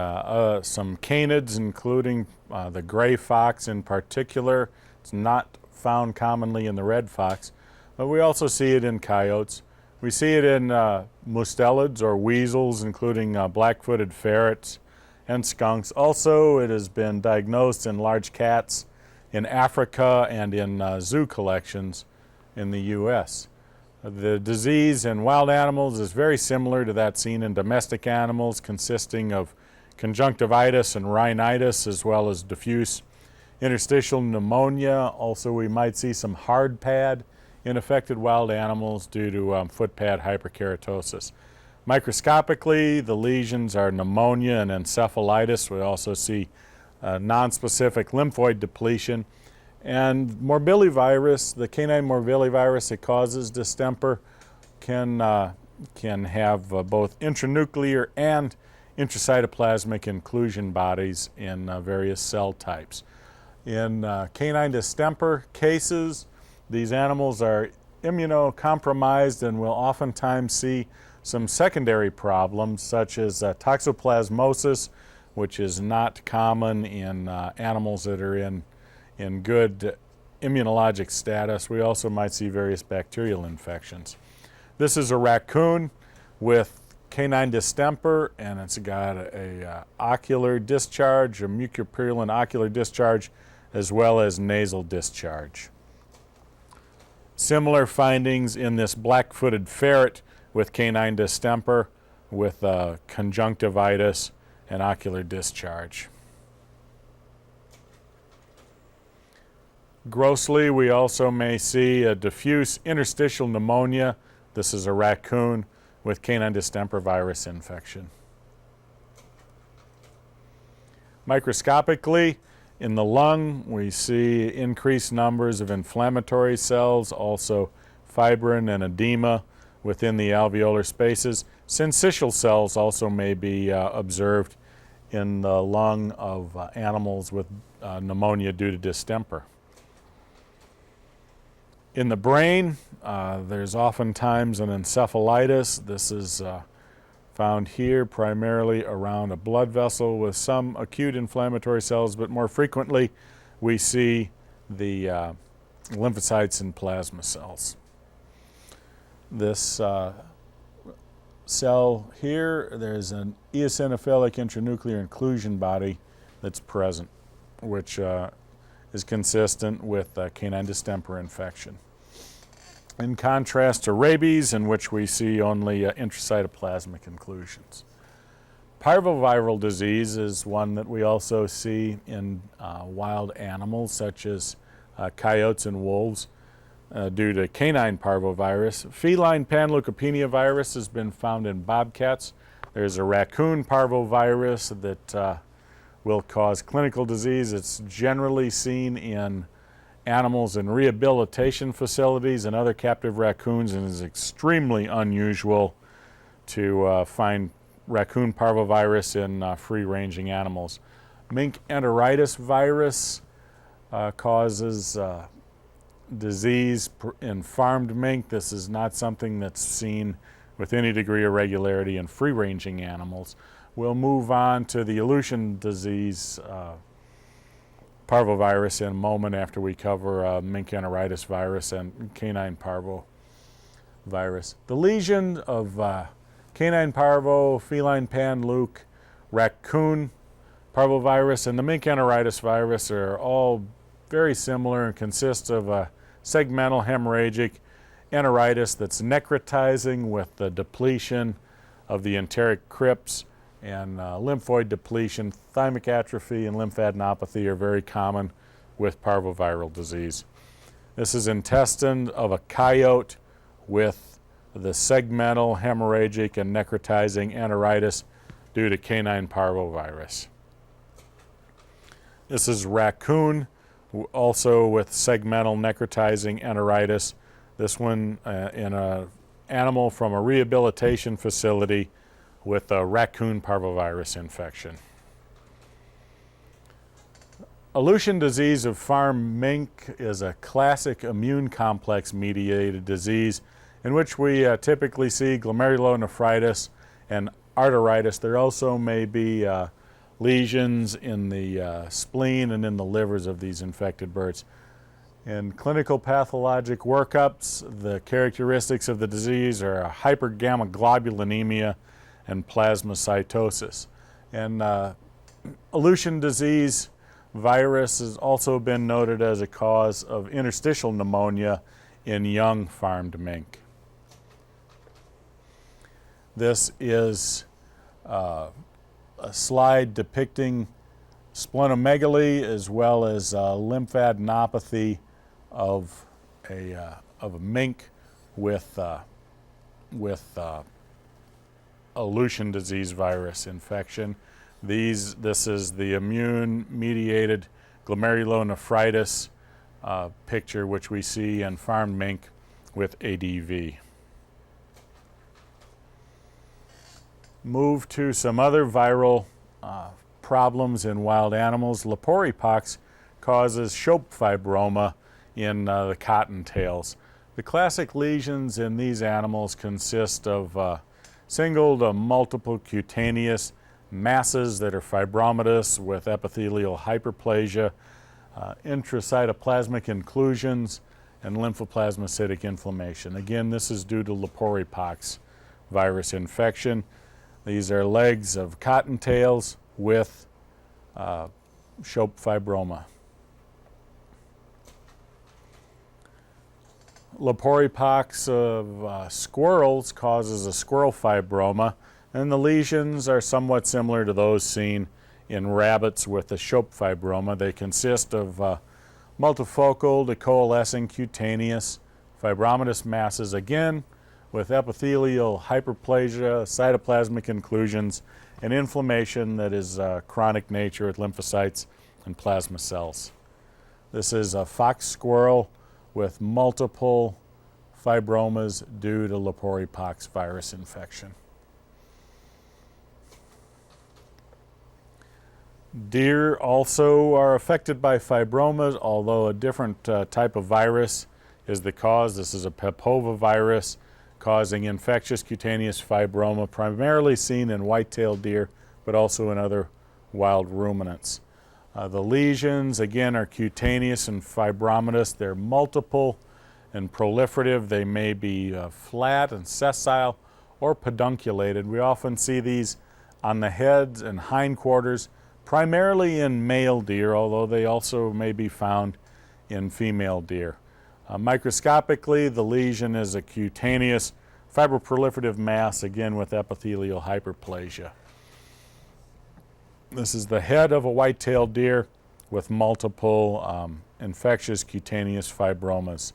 some canids, including the gray fox in particular. It's not found commonly in the red fox, but we also see it in coyotes. We see it in mustelids or weasels, including black-footed ferrets and skunks. Also, it has been diagnosed in large cats in Africa and in zoo collections in the U.S. The disease in wild animals is very similar to that seen in domestic animals, consisting of conjunctivitis and rhinitis, as well as diffuse interstitial pneumonia. Also, we might see some hard pad in affected wild animals due to foot pad hyperkeratosis. Microscopically, the lesions are pneumonia and encephalitis. We also see nonspecific lymphoid depletion. And morbillivirus, the canine morbillivirus that causes distemper, can have both intranuclear and intracytoplasmic inclusion bodies in various cell types. In canine distemper cases, these animals are immunocompromised and will oftentimes see some secondary problems such as toxoplasmosis, which is not common in animals that are in good immunologic status. We also might see various bacterial infections. This is a raccoon with canine distemper, and it's got a ocular discharge, a mucopurulent ocular discharge, as well as nasal discharge. Similar findings in this black-footed ferret with canine distemper with conjunctivitis and ocular discharge. Grossly, we also may see a diffuse interstitial pneumonia. This is a raccoon with canine distemper virus infection. Microscopically, in the lung, we see increased numbers of inflammatory cells, also fibrin and edema within the alveolar spaces. Syncytial cells also may be observed in the lung of animals with pneumonia due to distemper. In the brain, there's oftentimes an encephalitis. This is found here primarily around a blood vessel with some acute inflammatory cells, but more frequently we see the lymphocytes and plasma cells. This cell here, there's an eosinophilic intranuclear inclusion body that's present, which is consistent with canine distemper infection. In contrast to rabies, in which we see only intracytoplasmic inclusions. Parvoviral disease is one that we also see in wild animals, such as coyotes and wolves, due to canine parvovirus. Feline panleukopenia virus has been found in bobcats. There's a raccoon parvovirus that will cause clinical disease. It's generally seen in animals in rehabilitation facilities and other captive raccoons, and is extremely unusual to find raccoon parvovirus in free-ranging animals. Mink enteritis virus causes disease in farmed mink. This is not something that's seen with any degree of regularity in free-ranging animals. We'll move on to the Aleutian disease parvovirus in a moment after we cover mink enteritis virus and canine parvovirus. The lesion of canine parvo, feline panleuk, raccoon parvovirus, and the mink enteritis virus are all very similar and consist of a segmental hemorrhagic enteritis that's necrotizing with the depletion of the enteric crypts, and lymphoid depletion. Thymic atrophy and lymphadenopathy are very common with parvoviral disease. This is intestine of a coyote with the segmental hemorrhagic and necrotizing enteritis due to canine parvovirus. This is raccoon, also with segmental necrotizing enteritis. This one in an animal from a rehabilitation facility with a raccoon parvovirus infection. Aleutian disease of farm mink is a classic immune complex mediated disease in which we typically see glomerulonephritis and arteritis. There also may be lesions in the spleen and in the livers of these infected birds. In clinical pathologic workups, the characteristics of the disease are hypergammaglobulinemia and plasmacytosis. And Aleutian disease virus has also been noted as a cause of interstitial pneumonia in young farmed mink. This is a slide depicting splenomegaly as well as lymphadenopathy of a mink with Aleutian disease virus infection. This is the immune-mediated glomerulonephritis picture, which we see in farmed mink with ADV. Move to some other viral problems in wild animals. Leporipox causes Shope Fibroma in the cottontails. The classic lesions in these animals consist of single to multiple cutaneous masses that are fibromatous with epithelial hyperplasia, intracytoplasmic inclusions, and lymphoplasmacytic inflammation. Again, this is due to Leporipox virus infection. These are legs of cottontails with Shope Fibroma. Leporipox of squirrels causes a squirrel fibroma, and the lesions are somewhat similar to those seen in rabbits with the Shope Fibroma. They consist of multifocal to coalescing cutaneous fibromatous masses, again with epithelial hyperplasia, cytoplasmic inclusions, and inflammation that is chronic nature with lymphocytes and plasma cells. This is a fox squirrel with multiple fibromas due to Leporipox virus infection. Deer also are affected by fibromas, although a different type of virus is the cause. This is a Parvovirus causing infectious cutaneous fibroma, primarily seen in white-tailed deer, but also in other wild ruminants. The lesions, again, are cutaneous and fibromatous. They're multiple and proliferative. They may be flat and sessile or pedunculated. We often see these on the heads and hindquarters, primarily in male deer, although they also may be found in female deer. Microscopically, the lesion is a cutaneous fibroproliferative mass, again with epithelial hyperplasia. This is the head of a white-tailed deer with multiple infectious cutaneous fibromas.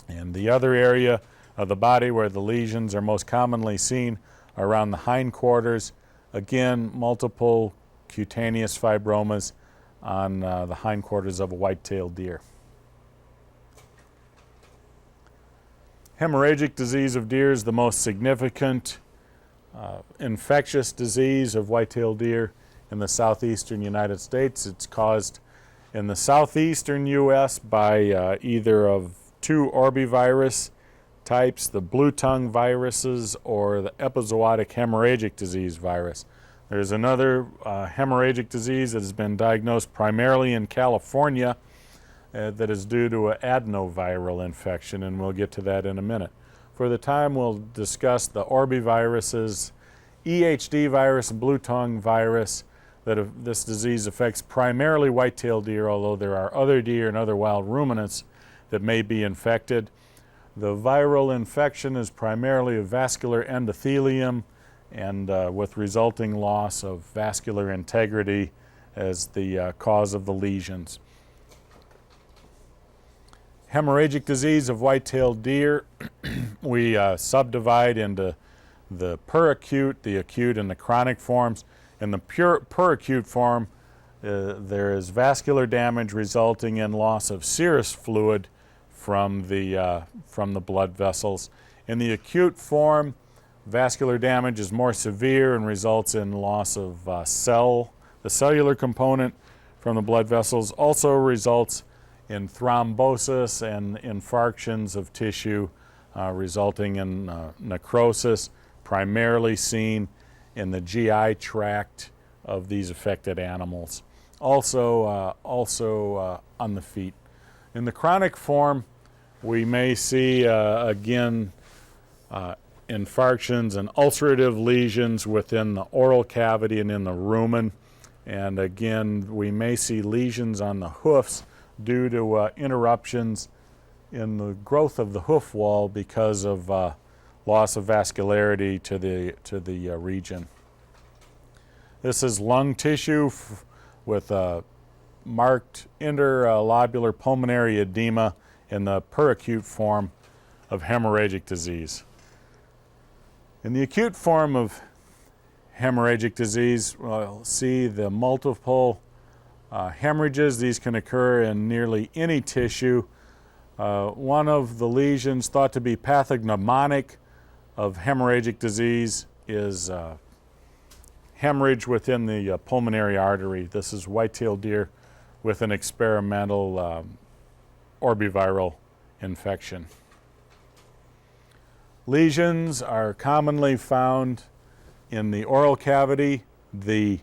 And the other area of the body where the lesions are most commonly seen are around the hindquarters. Again, multiple cutaneous fibromas on the hindquarters of a white-tailed deer. Hemorrhagic disease of deer is the most significant infectious disease of white-tailed deer in the southeastern United States. It's caused in the southeastern U.S. by either of two orbivirus types, the Bluetongue viruses or the Epizootic hemorrhagic disease virus. There's another hemorrhagic disease that has been diagnosed primarily in California that is due to an adenoviral infection, and we'll get to that in a minute. For the time, we'll discuss the orbiviruses, EHD virus and Bluetongue virus. This disease affects primarily white-tailed deer, although there are other deer and other wild ruminants that may be infected. The viral infection is primarily of vascular endothelium and with resulting loss of vascular integrity as the cause of the lesions. Hemorrhagic disease of white-tailed deer, we subdivide into the peracute, the acute, and the chronic forms. In the peracute form, there is vascular damage resulting in loss of serous fluid from the blood vessels. In the acute form, vascular damage is more severe and results in loss of the cellular component from the blood vessels. Also results in thrombosis and infarctions of tissue, resulting in necrosis, primarily seen in the GI tract of these affected animals. Also on the feet. In the chronic form, we may see again infarctions and ulcerative lesions within the oral cavity and in the rumen. And again, we may see lesions on the hoofs due to interruptions in the growth of the hoof wall because of loss of vascularity to the region. This is lung tissue with marked interlobular pulmonary edema in the peracute form of hemorrhagic disease. In the acute form of hemorrhagic disease, we'll see the multiple hemorrhages. These can occur in nearly any tissue. One of the lesions thought to be pathognomonic of hemorrhagic disease is hemorrhage within the pulmonary artery. This is white-tailed deer with an experimental orbiviral infection. Lesions are commonly found in the oral cavity. The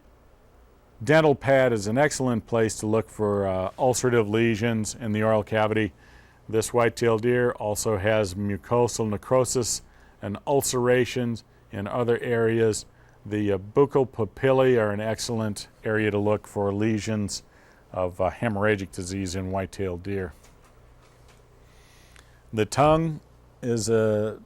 dental pad is an excellent place to look for ulcerative lesions in the oral cavity. This white-tailed deer also has mucosal necrosis and ulcerations in other areas. The buccal papillae are an excellent area to look for lesions of hemorrhagic disease in white-tailed deer. The tongue is a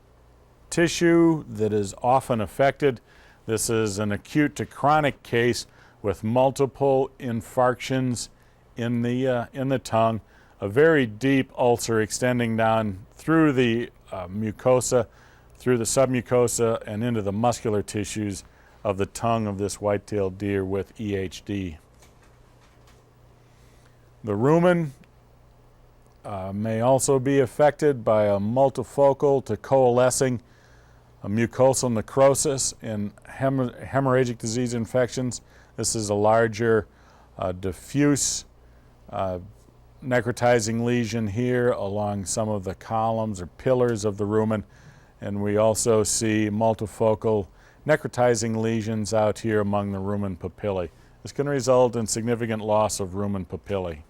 tissue that is often affected. This is an acute to chronic case with multiple infarctions in the tongue, a very deep ulcer extending down through the mucosa, through the submucosa, and into the muscular tissues of the tongue of this white-tailed deer with EHD. The rumen may also be affected by a multifocal to coalescing mucosal necrosis in hemorrhagic disease infections. This is a larger diffuse necrotizing lesion here along some of the columns or pillars of the rumen, and we also see multifocal necrotizing lesions out here among the rumen papillae. This can result in significant loss of rumen papillae.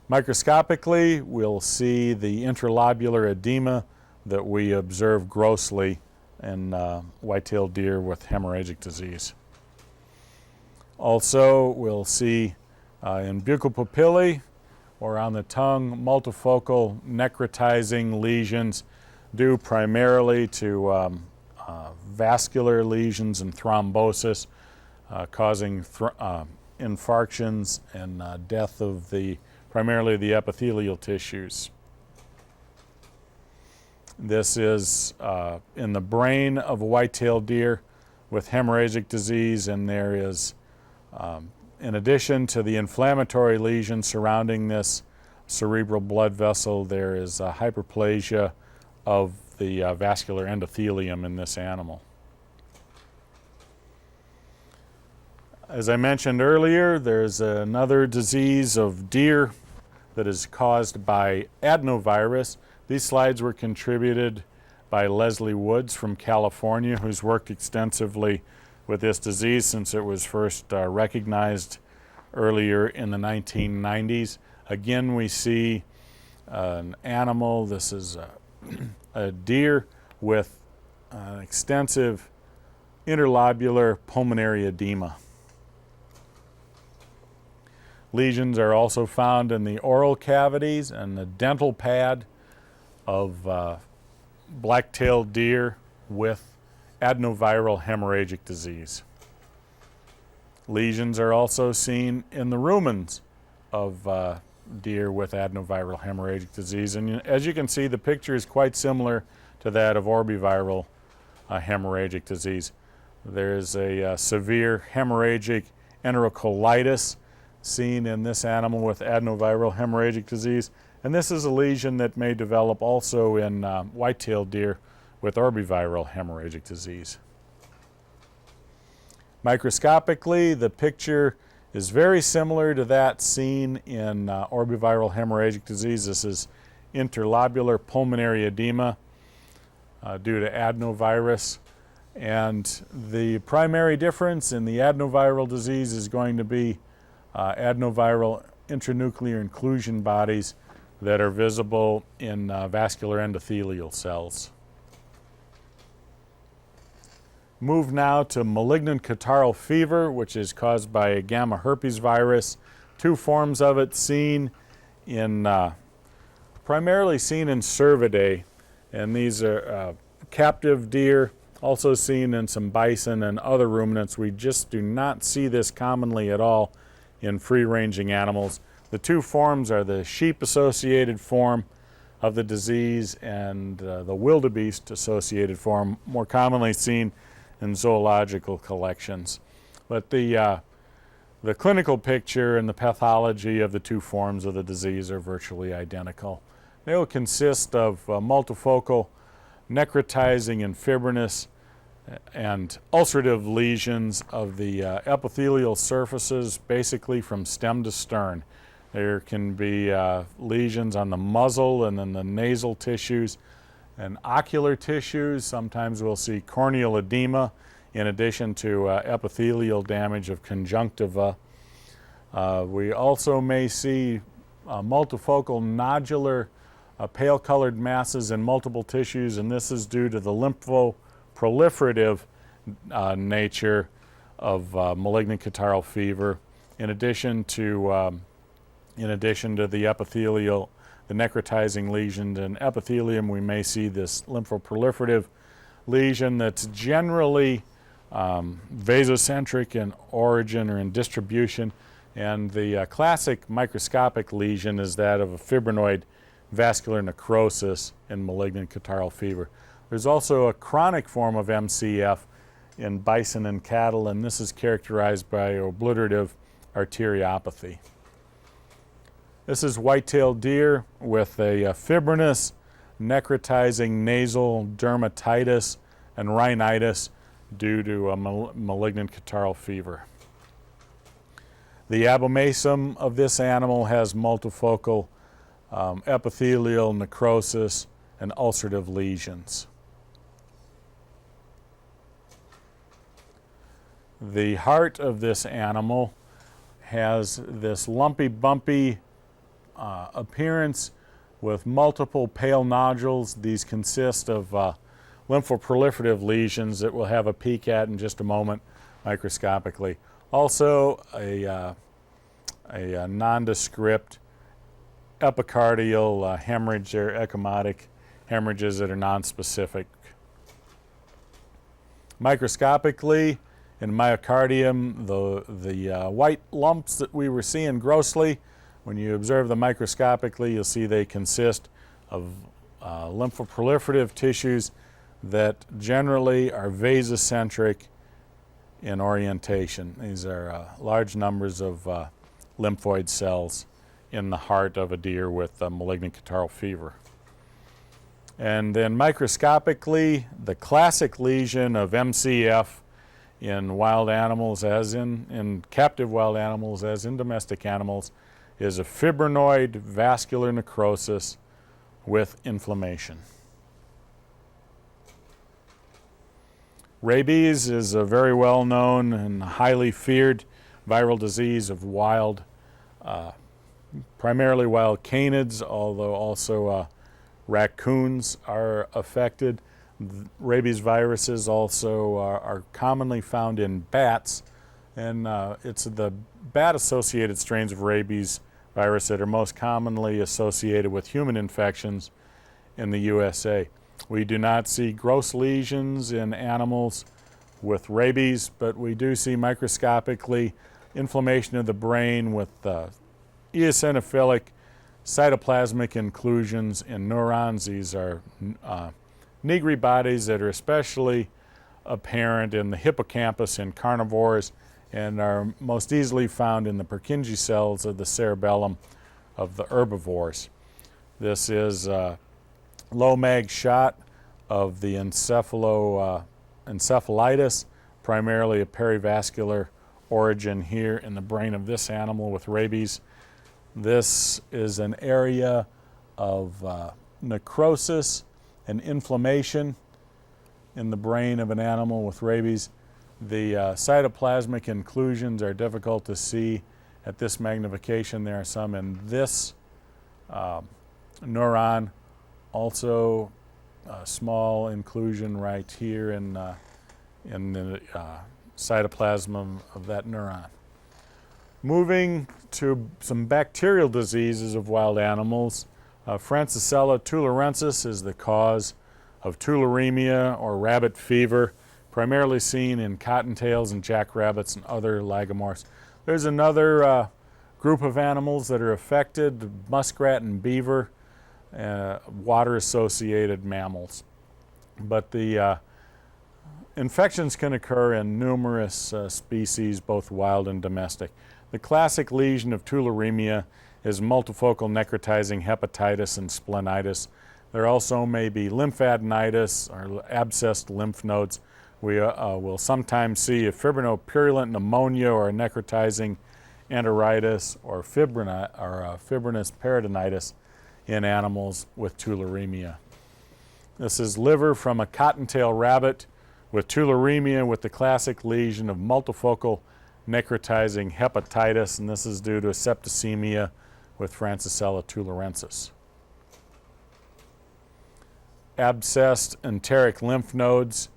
Microscopically, we'll see the interlobular edema that we observe grossly in white-tailed deer with hemorrhagic disease. Also, we'll see in buccal papillae or on the tongue multifocal necrotizing lesions due primarily to vascular lesions and thrombosis causing infarctions and death of primarily the epithelial tissues. This is in the brain of a white-tailed deer with hemorrhagic disease, and there is, in addition to the inflammatory lesion surrounding this cerebral blood vessel, there is a hyperplasia of the vascular endothelium in this animal. As I mentioned earlier, there's another disease of deer that is caused by adenovirus. These slides were contributed by Leslie Woods from California, who's worked extensively with this disease since it was first recognized earlier in the 1990s. Again, we see an animal. This is a deer with extensive interlobular pulmonary edema. Lesions are also found in the oral cavities and the dental pad of black-tailed deer with adenoviral hemorrhagic disease. Lesions are also seen in the rumens of deer with adenoviral hemorrhagic disease. And as you can see, the picture is quite similar to that of orbiviral hemorrhagic disease. There's a severe hemorrhagic enterocolitis seen in this animal with adenoviral hemorrhagic disease. And this is a lesion that may develop also in white-tailed deer with orbiviral hemorrhagic disease. Microscopically, the picture is very similar to that seen in orbiviral hemorrhagic disease. This is interlobular pulmonary edema due to adenovirus. And the primary difference in the adenoviral disease is going to be adenoviral intranuclear inclusion bodies that are visible in vascular endothelial cells. Move now to malignant catarrhal fever, which is caused by a gamma herpes virus. Two forms of it seen in, primarily seen in cervidae, and these are captive deer, also seen in some bison and other ruminants. We just do not see this commonly at all in free-ranging animals. The two forms are the sheep-associated form of the disease and the wildebeest-associated form, more commonly seen in zoological collections. But the clinical picture and the pathology of the two forms of the disease are virtually identical. They will consist of multifocal necrotizing and fibrinous and ulcerative lesions of the epithelial surfaces, basically from stem to stern. There can be lesions on the muzzle and then the nasal tissues and ocular tissues. Sometimes we'll see corneal edema in addition to epithelial damage of conjunctiva. We also may see multifocal nodular pale-colored masses in multiple tissues, and this is due to the lymphoproliferative nature of malignant catarrhal fever. In addition to the epithelial, the necrotizing lesions and epithelium, we may see this lymphoproliferative lesion that's generally vasocentric in origin or in distribution, and the classic microscopic lesion is that of a fibrinoid vascular necrosis in malignant catarrhal fever. There's also a chronic form of MCF in bison and cattle, and this is characterized by obliterative arteriopathy. This is white-tailed deer with a fibrinous, necrotizing nasal dermatitis and rhinitis due to a malignant catarrhal fever. The abomasum of this animal has multifocal epithelial necrosis and ulcerative lesions. The heart of this animal has this lumpy, bumpy appearance with multiple pale nodules. These consist of lymphoproliferative lesions that we'll have a peek at in just a moment microscopically. Also a nondescript epicardial hemorrhage or ecchymotic hemorrhages that are nonspecific. Microscopically, in myocardium, the white lumps that we were seeing grossly, when you observe them microscopically, you'll see they consist of lymphoproliferative tissues that generally are vasocentric in orientation. These are large numbers of lymphoid cells in the heart of a deer with malignant catarrhal fever. And then microscopically, the classic lesion of MCF in wild animals as in captive wild animals as in domestic animals is a fibrinoid vascular necrosis with inflammation. Rabies is a very well known and highly feared viral disease of wild, primarily wild canids, although also raccoons are affected. Rabies viruses also are commonly found in bats, and it's the bat-associated strains of rabies virus that are most commonly associated with human infections in the USA. We do not see gross lesions in animals with rabies, but we do see microscopically inflammation of the brain with eosinophilic cytoplasmic inclusions in neurons. These are Negri bodies that are especially apparent in the hippocampus in carnivores and are most easily found in the Purkinje cells of the cerebellum of the herbivores. This is a low mag shot of the encephalitis, primarily a perivascular origin here in the brain of this animal with rabies. This is an area of necrosis and inflammation in the brain of an animal with rabies. The cytoplasmic inclusions are difficult to see at this magnification. There are some in this neuron, also a small inclusion right here in the cytoplasm of that neuron. Moving to some bacterial diseases of wild animals, Francisella tularensis is the cause of tularemia or rabbit fever, primarily seen in cottontails and jackrabbits and other lagomorphs. There's another group of animals that are affected, muskrat and beaver, water-associated mammals. But the infections can occur in numerous species, both wild and domestic. The classic lesion of tularemia is multifocal necrotizing hepatitis and splenitis. There also may be lymphadenitis or abscessed lymph nodes. We will sometimes see a fibrinopurulent pneumonia or a necrotizing enteritis or fibrinous peritonitis in animals with tularemia. This is liver from a cottontail rabbit with tularemia with the classic lesion of multifocal necrotizing hepatitis, and this is due to a septicemia with Francisella tularensis. Abscessed enteric lymph nodes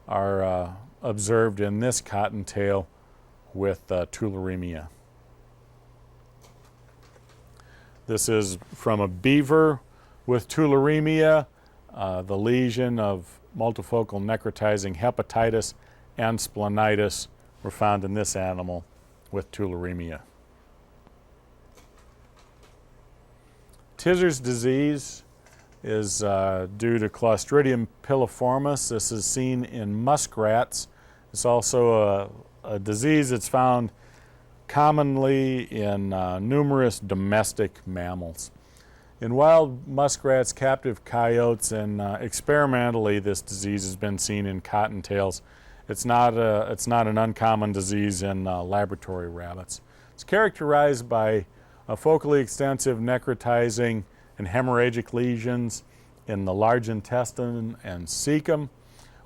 are observed in this cottontail with tularemia. This is from a beaver with tularemia, the lesion of multifocal necrotizing hepatitis and splenitis were found in this animal with tularemia. Tizer's disease is due to Clostridium piliformis. This is seen in muskrats. It's also a disease that's found commonly in numerous domestic mammals. In wild muskrats, captive coyotes, and experimentally this disease has been seen in cottontails. It's not an uncommon disease in laboratory rabbits. It's characterized by focally extensive necrotizing and hemorrhagic lesions in the large intestine and cecum.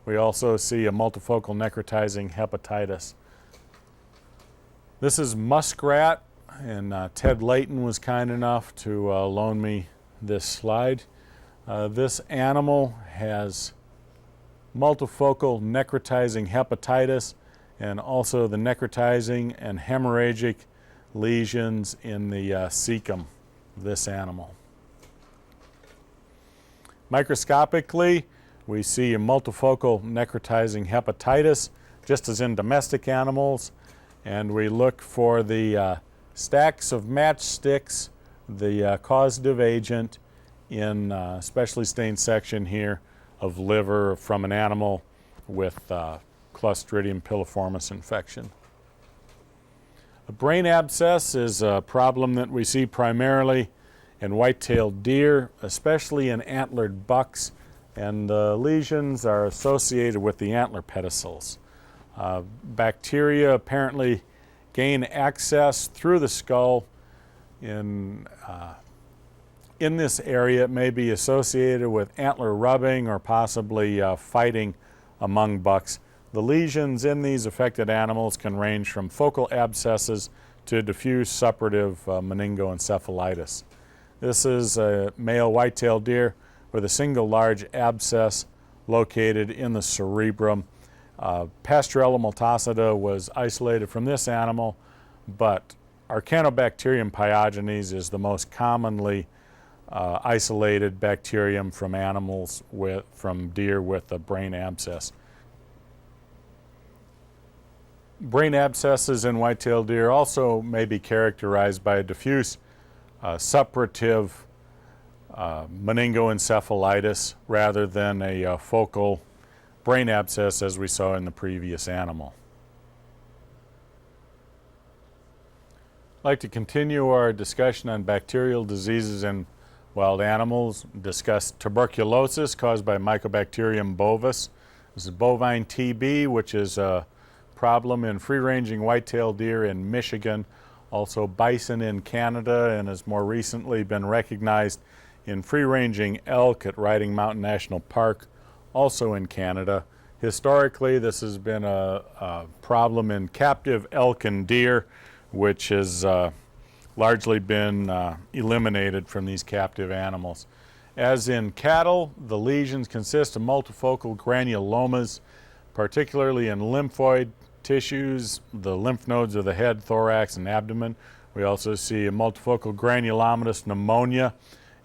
We also see a multifocal necrotizing hepatitis. This is muskrat, and Ted Layton was kind enough to loan me this slide. This animal has multifocal necrotizing hepatitis and also the necrotizing and hemorrhagic lesions in the cecum of this animal. Microscopically, we see a multifocal necrotizing hepatitis, just as in domestic animals, and we look for the stacks of matchsticks, the causative agent in specially stained section here of liver from an animal with Clostridium piliformis infection. A brain abscess is a problem that we see primarily in white-tailed deer, especially in antlered bucks, and the lesions are associated with the antler pedicels. Bacteria apparently gain access through the skull. In this area, it may be associated with antler rubbing or possibly fighting among bucks. The lesions in these affected animals can range from focal abscesses to diffuse suppurative meningoencephalitis. This is a male white-tailed deer with a single large abscess located in the cerebrum. Pasteurella multocida was isolated from this animal, but Arcanobacterium pyogenes is the most commonly isolated bacterium from animals from deer with a brain abscess. Brain abscesses in white-tailed deer also may be characterized by a diffuse suppurative meningoencephalitis rather than a focal brain abscess as we saw in the previous animal. I'd like to continue our discussion on bacterial diseases in wild animals, discuss tuberculosis caused by Mycobacterium bovis. This is bovine TB, which is a problem in free-ranging white-tailed deer in Michigan, also bison in Canada, and has more recently been recognized in free-ranging elk at Riding Mountain National Park, also in Canada. Historically, this has been a problem in captive elk and deer, which has largely been eliminated from these captive animals. As in cattle, the lesions consist of multifocal granulomas, particularly in lymphoid tissues, the lymph nodes of the head, thorax, and abdomen. We also see a multifocal granulomatous pneumonia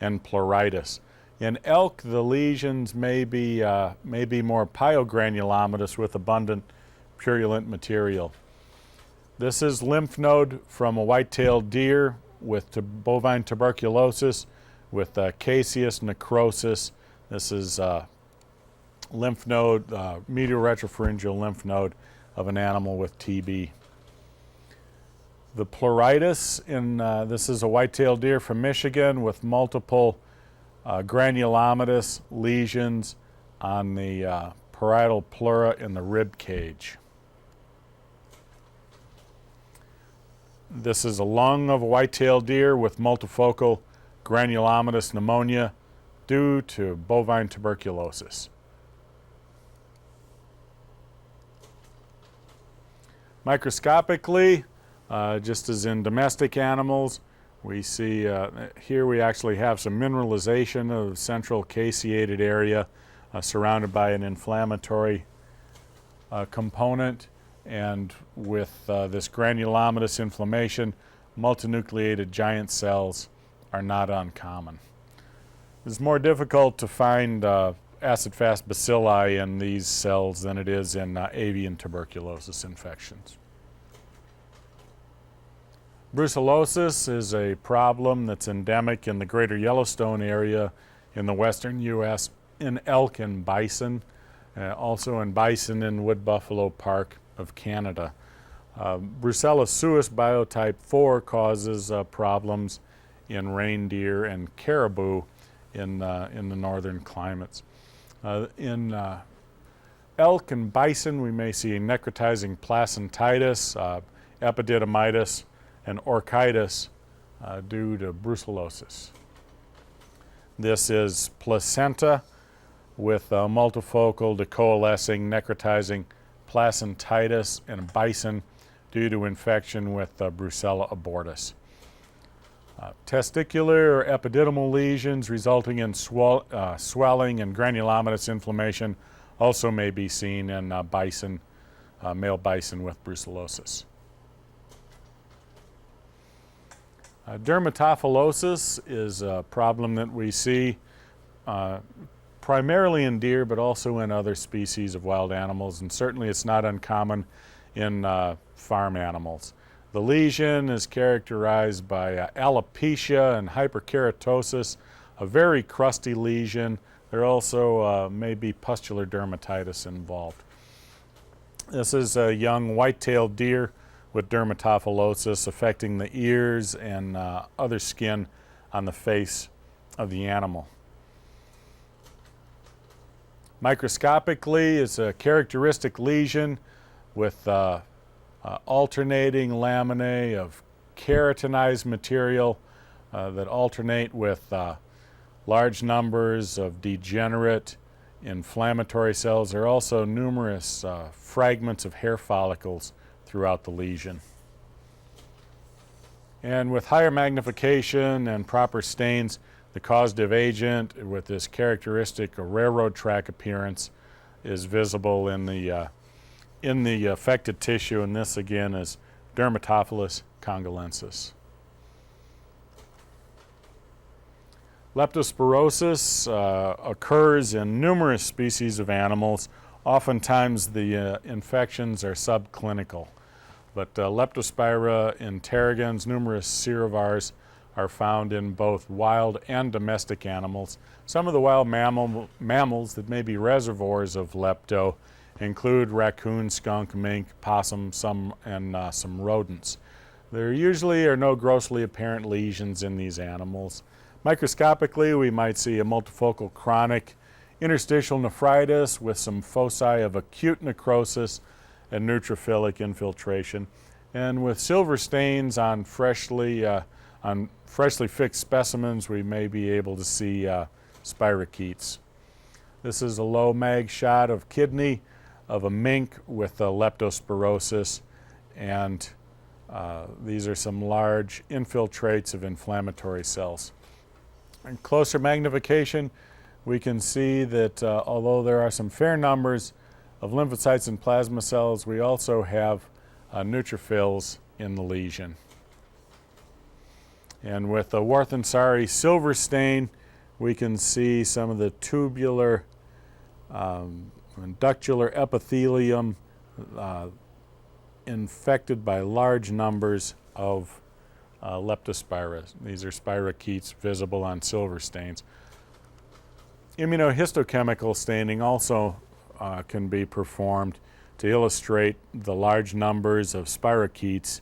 and pleuritis. In elk, the lesions may be more pyogranulomatous with abundant purulent material. This is lymph node from a white-tailed deer with bovine tuberculosis with caseous necrosis. This is lymph node, medial retropharyngeal lymph node of an animal with TB. The pleuritis this is a white-tailed deer from Michigan with multiple granulomatous lesions on the parietal pleura in the rib cage. This is a lung of a white-tailed deer with multifocal granulomatous pneumonia due to bovine tuberculosis. Microscopically, just as in domestic animals, we see here we actually have some mineralization of the central caseated area surrounded by an inflammatory component, and with this granulomatous inflammation, multinucleated giant cells are not uncommon. It's more difficult to find acid-fast bacilli in these cells than it is in avian tuberculosis infections. Brucellosis is a problem that's endemic in the greater Yellowstone area in the western U.S. in elk and bison, also in bison in Wood Buffalo Park of Canada. Brucella suis biotype 4 causes problems in reindeer and caribou in the northern climates. In elk and bison, we may see necrotizing placentitis, epididymitis, and orchitis due to brucellosis. This is placenta with multifocal decoalescing necrotizing placentitis in bison due to infection with Brucella abortus. Testicular or epididymal lesions resulting in swelling and granulomatous inflammation also may be seen in bison, male bison with brucellosis. Dermatophilosis is a problem that we see primarily in deer, but also in other species of wild animals, and certainly it's not uncommon in farm animals. The lesion is characterized by alopecia and hyperkeratosis, a very crusty lesion. There also may be pustular dermatitis involved. This is a young white-tailed deer with dermatophilosis affecting the ears and other skin on the face of the animal. Microscopically, it's a characteristic lesion with alternating laminae of keratinized material that alternate with large numbers of degenerate inflammatory cells. There are also numerous fragments of hair follicles throughout the lesion. And with higher magnification and proper stains, the causative agent with this characteristic railroad track appearance is visible in the affected tissue, and this again is Dermatophilus congolensis. Leptospirosis occurs in numerous species of animals. Oftentimes the infections are subclinical, but Leptospira interrogans, numerous serovars, are found in both wild and domestic animals. Some of the wild mammals that may be reservoirs of lepto include raccoon, skunk, mink, possum, some rodents. There usually are no grossly apparent lesions in these animals. Microscopically, we might see a multifocal chronic interstitial nephritis with some foci of acute necrosis and neutrophilic infiltration. And with silver stains on freshly fixed specimens, we may be able to see spirochetes. This is a low mag shot of kidney of a mink with leptospirosis, and these are some large infiltrates of inflammatory cells. In closer magnification, we can see that although there are some fair numbers of lymphocytes and plasma cells, we also have neutrophils in the lesion. And with a Warthansari silver stain, we can see some of the tubular and ductular epithelium infected by large numbers of Leptospira. These are spirochetes visible on silver stains. Immunohistochemical staining also can be performed to illustrate the large numbers of spirochetes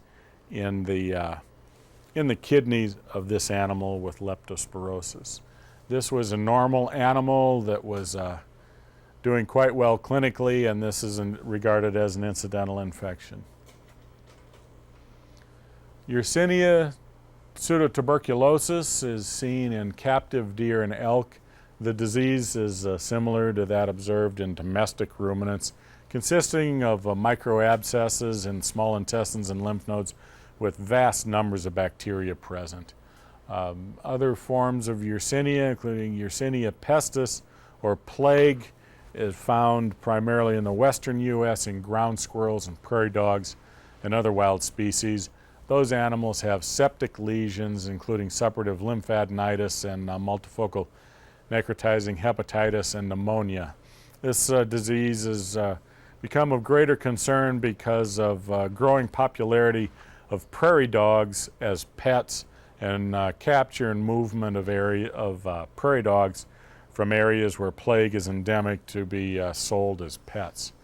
in the kidneys of this animal with leptospirosis. This was a normal animal that was doing quite well clinically, and this is regarded as an incidental infection. Yersinia pseudotuberculosis is seen in captive deer and elk. The disease is similar to that observed in domestic ruminants, consisting of microabscesses in small intestines and lymph nodes with vast numbers of bacteria present. Other forms of Yersinia, including Yersinia pestis or plague, is found primarily in the western U.S. in ground squirrels and prairie dogs and other wild species. Those animals have septic lesions, including suppurative lymphadenitis and multifocal necrotizing hepatitis and pneumonia. This disease has become of greater concern because of growing popularity of prairie dogs as pets and capture and movement of prairie dogs from areas where plague is endemic to be sold as pets.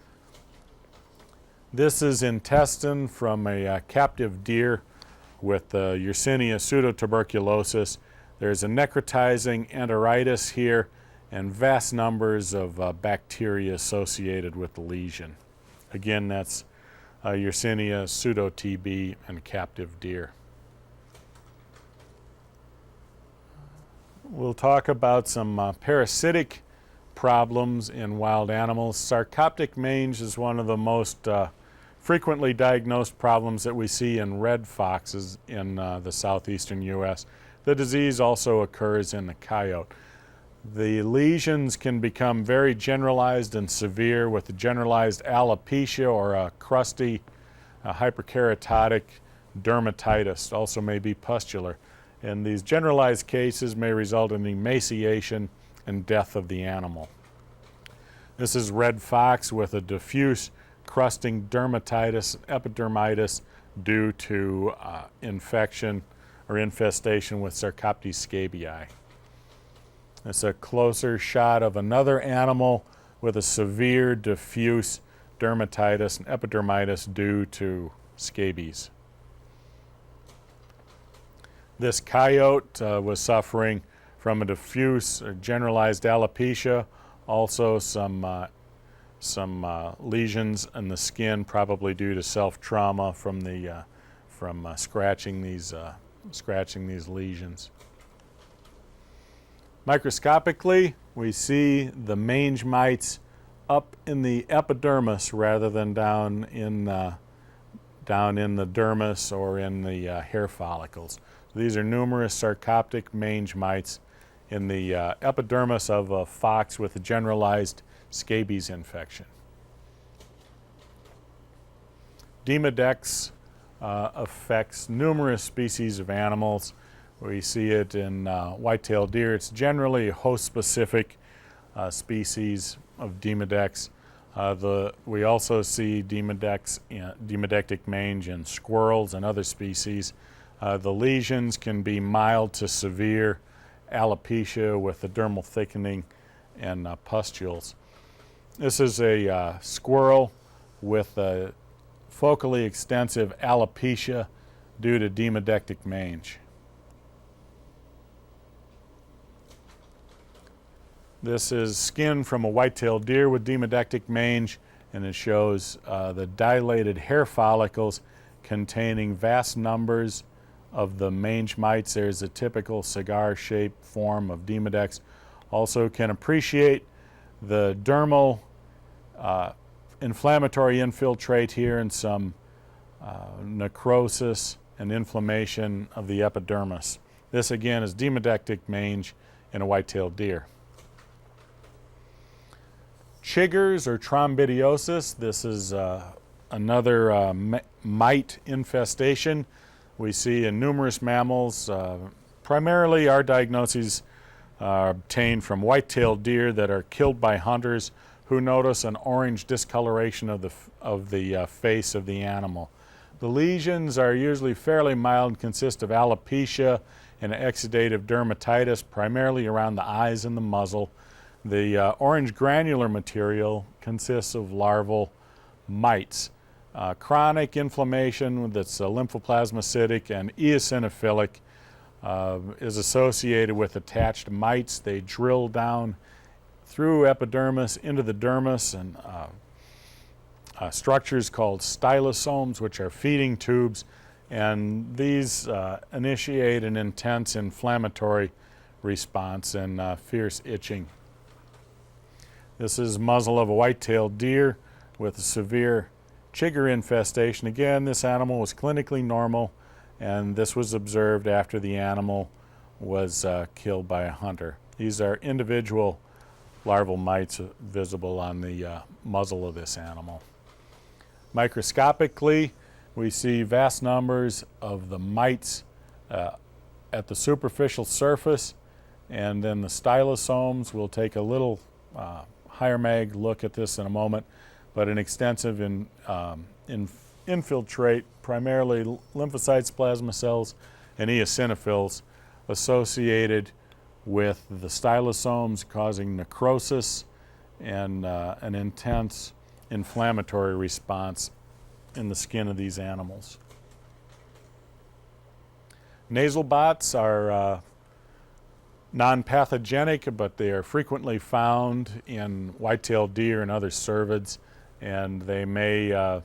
This is intestine from a captive deer with Yersinia pseudotuberculosis. There's a necrotizing enteritis here and vast numbers of bacteria associated with the lesion. Again, that's Yersinia pseudo-TB and captive deer. We'll talk about some parasitic problems in wild animals. Sarcoptic mange is one of the most frequently diagnosed problems that we see in red foxes in the southeastern U.S. The disease also occurs in the coyote. The lesions can become very generalized and severe with a generalized alopecia or a crusty hyperkeratotic dermatitis, also may be pustular. And these generalized cases may result in emaciation and death of the animal. This is red fox with a diffuse crusting dermatitis, epidermitis due to infection or infestation with Sarcoptes scabiei. It's a closer shot of another animal with a severe diffuse dermatitis and epidermitis due to scabies. This coyote was suffering from a diffuse or generalized alopecia, also some some lesions in the skin, probably due to self-trauma from scratching these lesions. Microscopically, we see the mange mites up in the epidermis rather than down in the dermis or in the hair follicles. These are numerous sarcoptic mange mites in the epidermis of a fox with a generalized scabies infection. Demodex affects numerous species of animals. We see it in white-tailed deer. It's generally a host-specific species of Demodex. We also see demodectic mange in squirrels and other species. The lesions can be mild to severe alopecia with dermal thickening and pustules. This is a squirrel with a focally extensive alopecia due to demodectic mange. This is skin from a white-tailed deer with demodectic mange, and it shows the dilated hair follicles containing vast numbers of the mange mites. There's a typical cigar-shaped form of Demodex. Also can appreciate the dermal inflammatory infiltrate here and some necrosis and inflammation of the epidermis. This again is demodectic mange in a white-tailed deer. Chiggers or trombidiosis. This is another mite infestation we see in numerous mammals. Primarily our diagnoses are obtained from white-tailed deer that are killed by hunters who notice an orange discoloration of the face of the animal. The lesions are usually fairly mild and consist of alopecia and exudative dermatitis, primarily around the eyes and the muzzle. The orange granular material consists of larval mites. Chronic inflammation that's lymphoplasmacytic and eosinophilic is associated with attached mites. They drill down through epidermis into the dermis and structures called stylosomes, which are feeding tubes, and these initiate an intense inflammatory response and fierce itching. This is muzzle of a white-tailed deer with a severe chigger infestation. Again, this animal was clinically normal, and this was observed after the animal was killed by a hunter. These are individual larval mites visible on the muzzle of this animal. Microscopically, we see vast numbers of the mites at the superficial surface, and then the stylosomes. We'll take a little higher mag look at this in a moment, but an extensive infiltrate, primarily lymphocytes, plasma cells, and eosinophils associated with the stylosomes, causing necrosis and an intense inflammatory response in the skin of these animals. Nasal bots are non-pathogenic, but they are frequently found in white-tailed deer and other cervids, and they may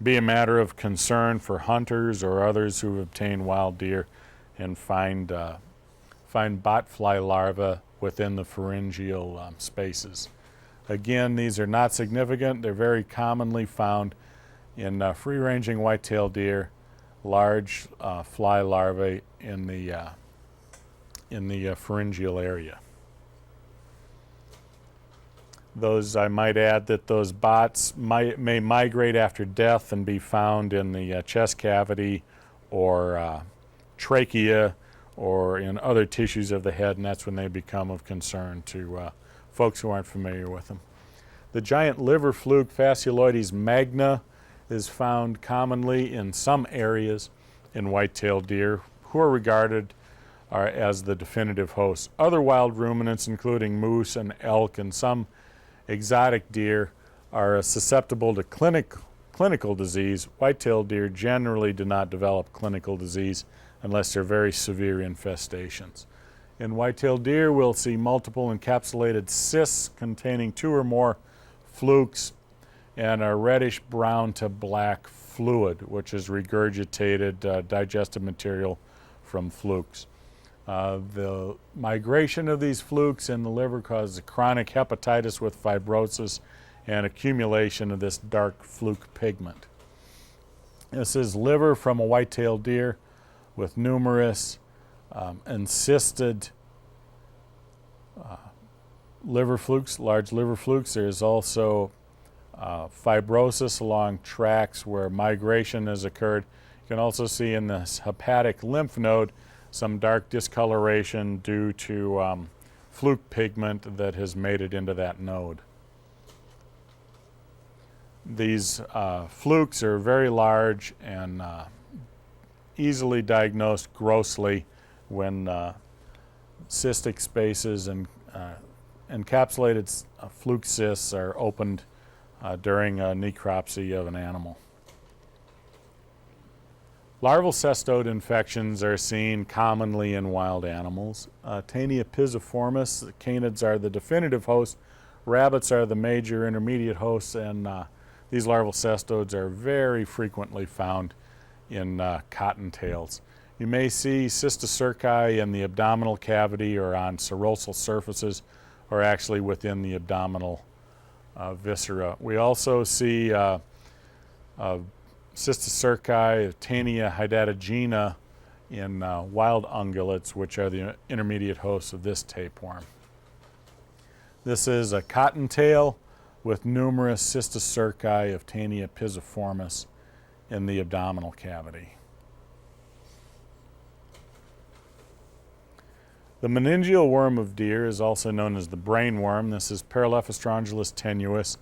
be a matter of concern for hunters or others who obtain wild deer and find botfly larvae within the pharyngeal spaces. Again, these are not significant. They're very commonly found in free-ranging white-tailed deer, large fly larvae in the pharyngeal area. I might add that those bots may migrate after death and be found in the chest cavity or trachea or in other tissues of the head, and that's when they become of concern to folks who aren't familiar with them. The giant liver fluke, Fascioloides magna, is found commonly in some areas in white-tailed deer who are regarded as the definitive host. Other wild ruminants, including moose and elk and some exotic deer, are susceptible to clinical disease. White-tailed deer generally do not develop clinical disease unless they're very severe infestations. In white-tailed deer, we'll see multiple encapsulated cysts containing 2 or more flukes and a reddish brown to black fluid, which is regurgitated digestive material from flukes. The migration of these flukes in the liver causes chronic hepatitis with fibrosis and accumulation of this dark fluke pigment. This is liver from a white-tailed deer with numerous encysted liver flukes, large liver flukes. There's also fibrosis along tracts where migration has occurred. You can also see in this hepatic lymph node some dark discoloration due to fluke pigment that has made it into that node. These flukes are very large and easily diagnosed grossly when cystic spaces and encapsulated fluke cysts are opened during a necropsy of an animal. Larval cestode infections are seen commonly in wild animals. Taenia pisiformis, the canids are the definitive host, rabbits are the major intermediate hosts, and these larval cestodes are very frequently found in cottontails. You may see cysticerci in the abdominal cavity or on serosal surfaces, or actually within the abdominal viscera. We also see cysticerci, Taenia hydatogena in wild ungulates, which are the intermediate hosts of this tapeworm. This is a cottontail with numerous cysticerci of Taenia pisiformis in the abdominal cavity. The meningeal worm of deer is also known as the brain worm. This is Paralephostrongylis tenuis.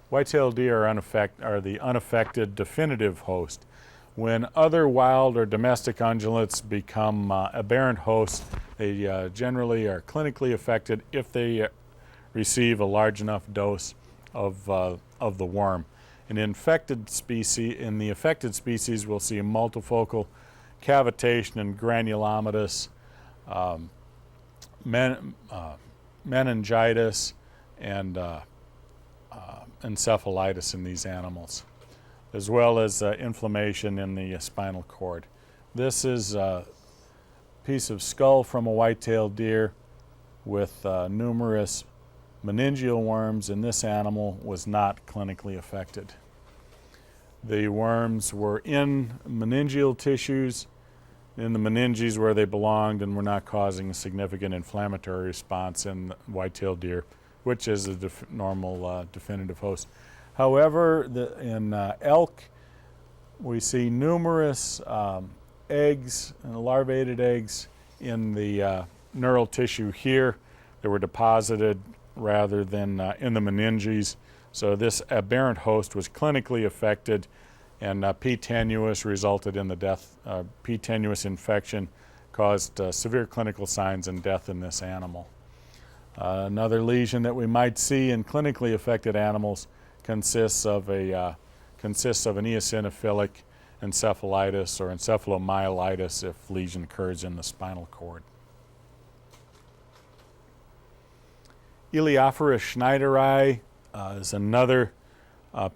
White-tailed deer are the unaffected definitive host. When other wild or domestic ungulates become aberrant hosts, they generally are clinically affected if they receive a large enough dose of the worm. In the affected species, we'll see multifocal cavitation and granulomatous meningitis and encephalitis in these animals, as well as inflammation in the spinal cord. This is a piece of skull from a white-tailed deer with numerous meningeal worms, and this animal was not clinically affected. The worms were in meningeal tissues, in the meninges where they belonged, and were not causing a significant inflammatory response in the white-tailed deer, which is a normal definitive host. However, in elk, we see numerous eggs, and larvated eggs, in the neural tissue here that were deposited rather than in the meninges. So this aberrant host was clinically affected, and P. tenuis resulted in the death. P. tenuis infection caused severe clinical signs and death in this animal. Another lesion that we might see in clinically affected animals consists of an eosinophilic encephalitis or encephalomyelitis if lesion occurs in the spinal cord. Elaeophora schneideri is another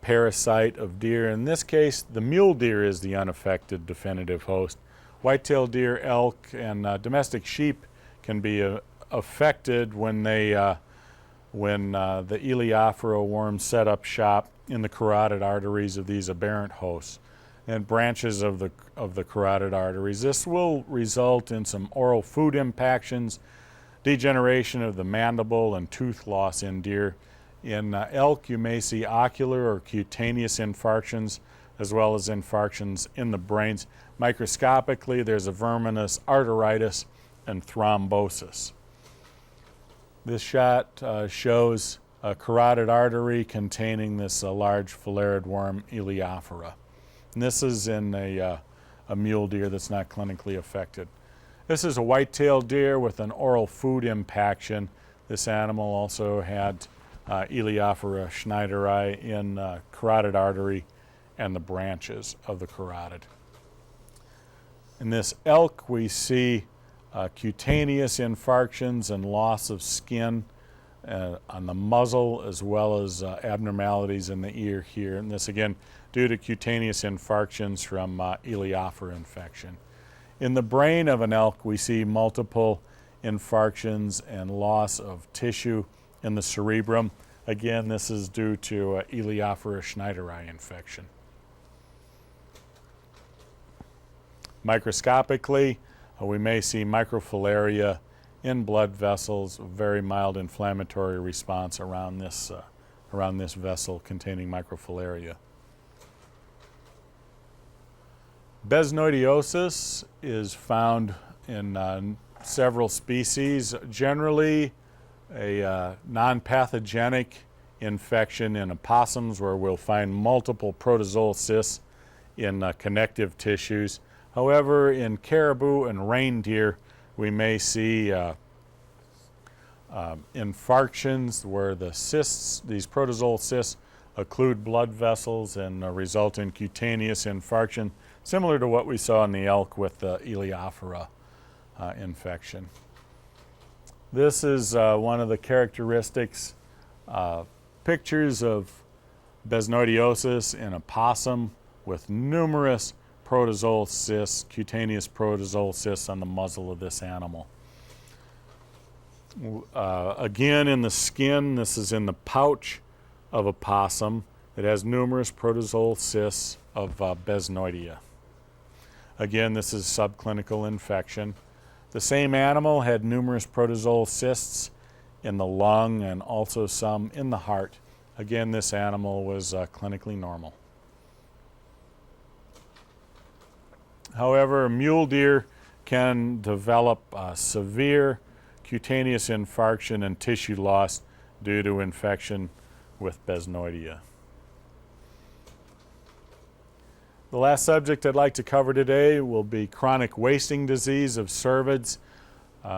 parasite of deer. In this case, the mule deer is the unaffected definitive host. White-tailed deer, elk, and domestic sheep can be affected when the Elaeophora worms set up shop in the carotid arteries of these aberrant hosts and branches of the carotid arteries. This will result in some oral food impactions, degeneration of the mandible, and tooth loss in deer. In elk, you may see ocular or cutaneous infarctions, as well as infarctions in the brains. Microscopically, there's a verminous arteritis and thrombosis. This shot shows a carotid artery containing this large philarid worm, Elaeophora. And this is in a mule deer that's not clinically affected. This is a white-tailed deer with an oral food impaction. This animal also had Elaeophora schneideri in carotid artery and the branches of the carotid. In this elk, we see cutaneous infarctions and loss of skin on the muzzle, as well as abnormalities in the ear here. And this again due to cutaneous infarctions from Eliophora infection. In the brain of an elk, we see multiple infarctions and loss of tissue in the cerebrum. Again, this is due to Eliophora schneideri infection. Microscopically, we may see microfilaria in blood vessels, a very mild inflammatory response around this vessel containing microfilaria. Besnoidiosis is found in several species, generally a non-pathogenic infection in opossums where we'll find multiple protozoal cysts in connective tissues. However, in caribou and reindeer, we may see infarctions where the cysts, these protozoal cysts, occlude blood vessels and result in cutaneous infarction, similar to what we saw in the elk with the Eliophora infection. This is one of the characteristics, pictures of besnoidiosis in a possum with numerous protozoal cysts, cutaneous protozoal cysts on the muzzle of this animal. Again, in the skin, this is in the pouch of a possum. It has numerous protozoal cysts of besnoidia. Again, this is subclinical infection. The same animal had numerous protozoal cysts in the lung and also some in the heart. Again, this animal was clinically normal. However, mule deer can develop severe cutaneous infarction and tissue loss due to infection with besnoidia. The last subject I'd like to cover today will be chronic wasting disease of cervids.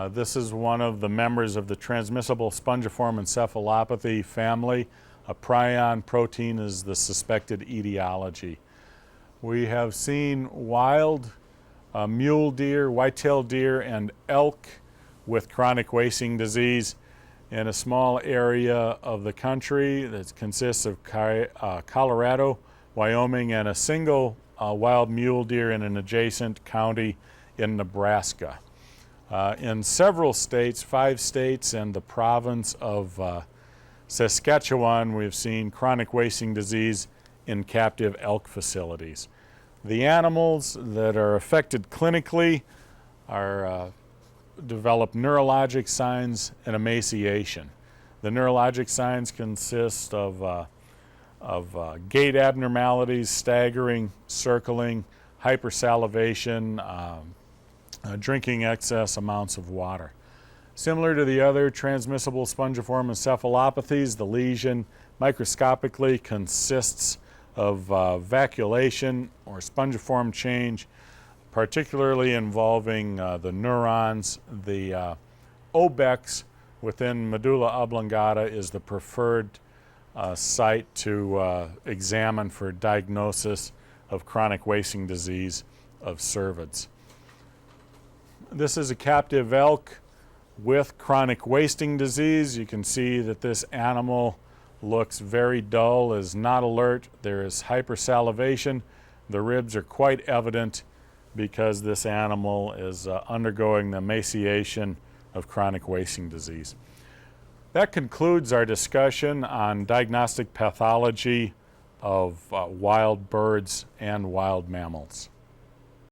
This is one of the members of the transmissible spongiform encephalopathy family. A prion protein is the suspected etiology. We have seen wild mule deer, white-tailed deer, and elk with chronic wasting disease in a small area of the country that consists of Colorado, Wyoming, and a single wild mule deer in an adjacent county in Nebraska. In several states, 5 states and the province of Saskatchewan, we've seen chronic wasting disease in captive elk facilities. The animals that are affected clinically develop neurologic signs and emaciation. The neurologic signs consist of gait abnormalities, staggering, circling, hypersalivation, drinking excess amounts of water. Similar to the other transmissible spongiform encephalopathies, the lesion microscopically consists of vacuolation or spongiform change, particularly involving the neurons. The obex within medulla oblongata is the preferred site to examine for diagnosis of chronic wasting disease of cervids. This is a captive elk with chronic wasting disease. You can see that this animal looks very dull, is not alert. There is hypersalivation. The ribs are quite evident because this animal is undergoing the emaciation of chronic wasting disease. That concludes our discussion on diagnostic pathology of wild birds and wild mammals.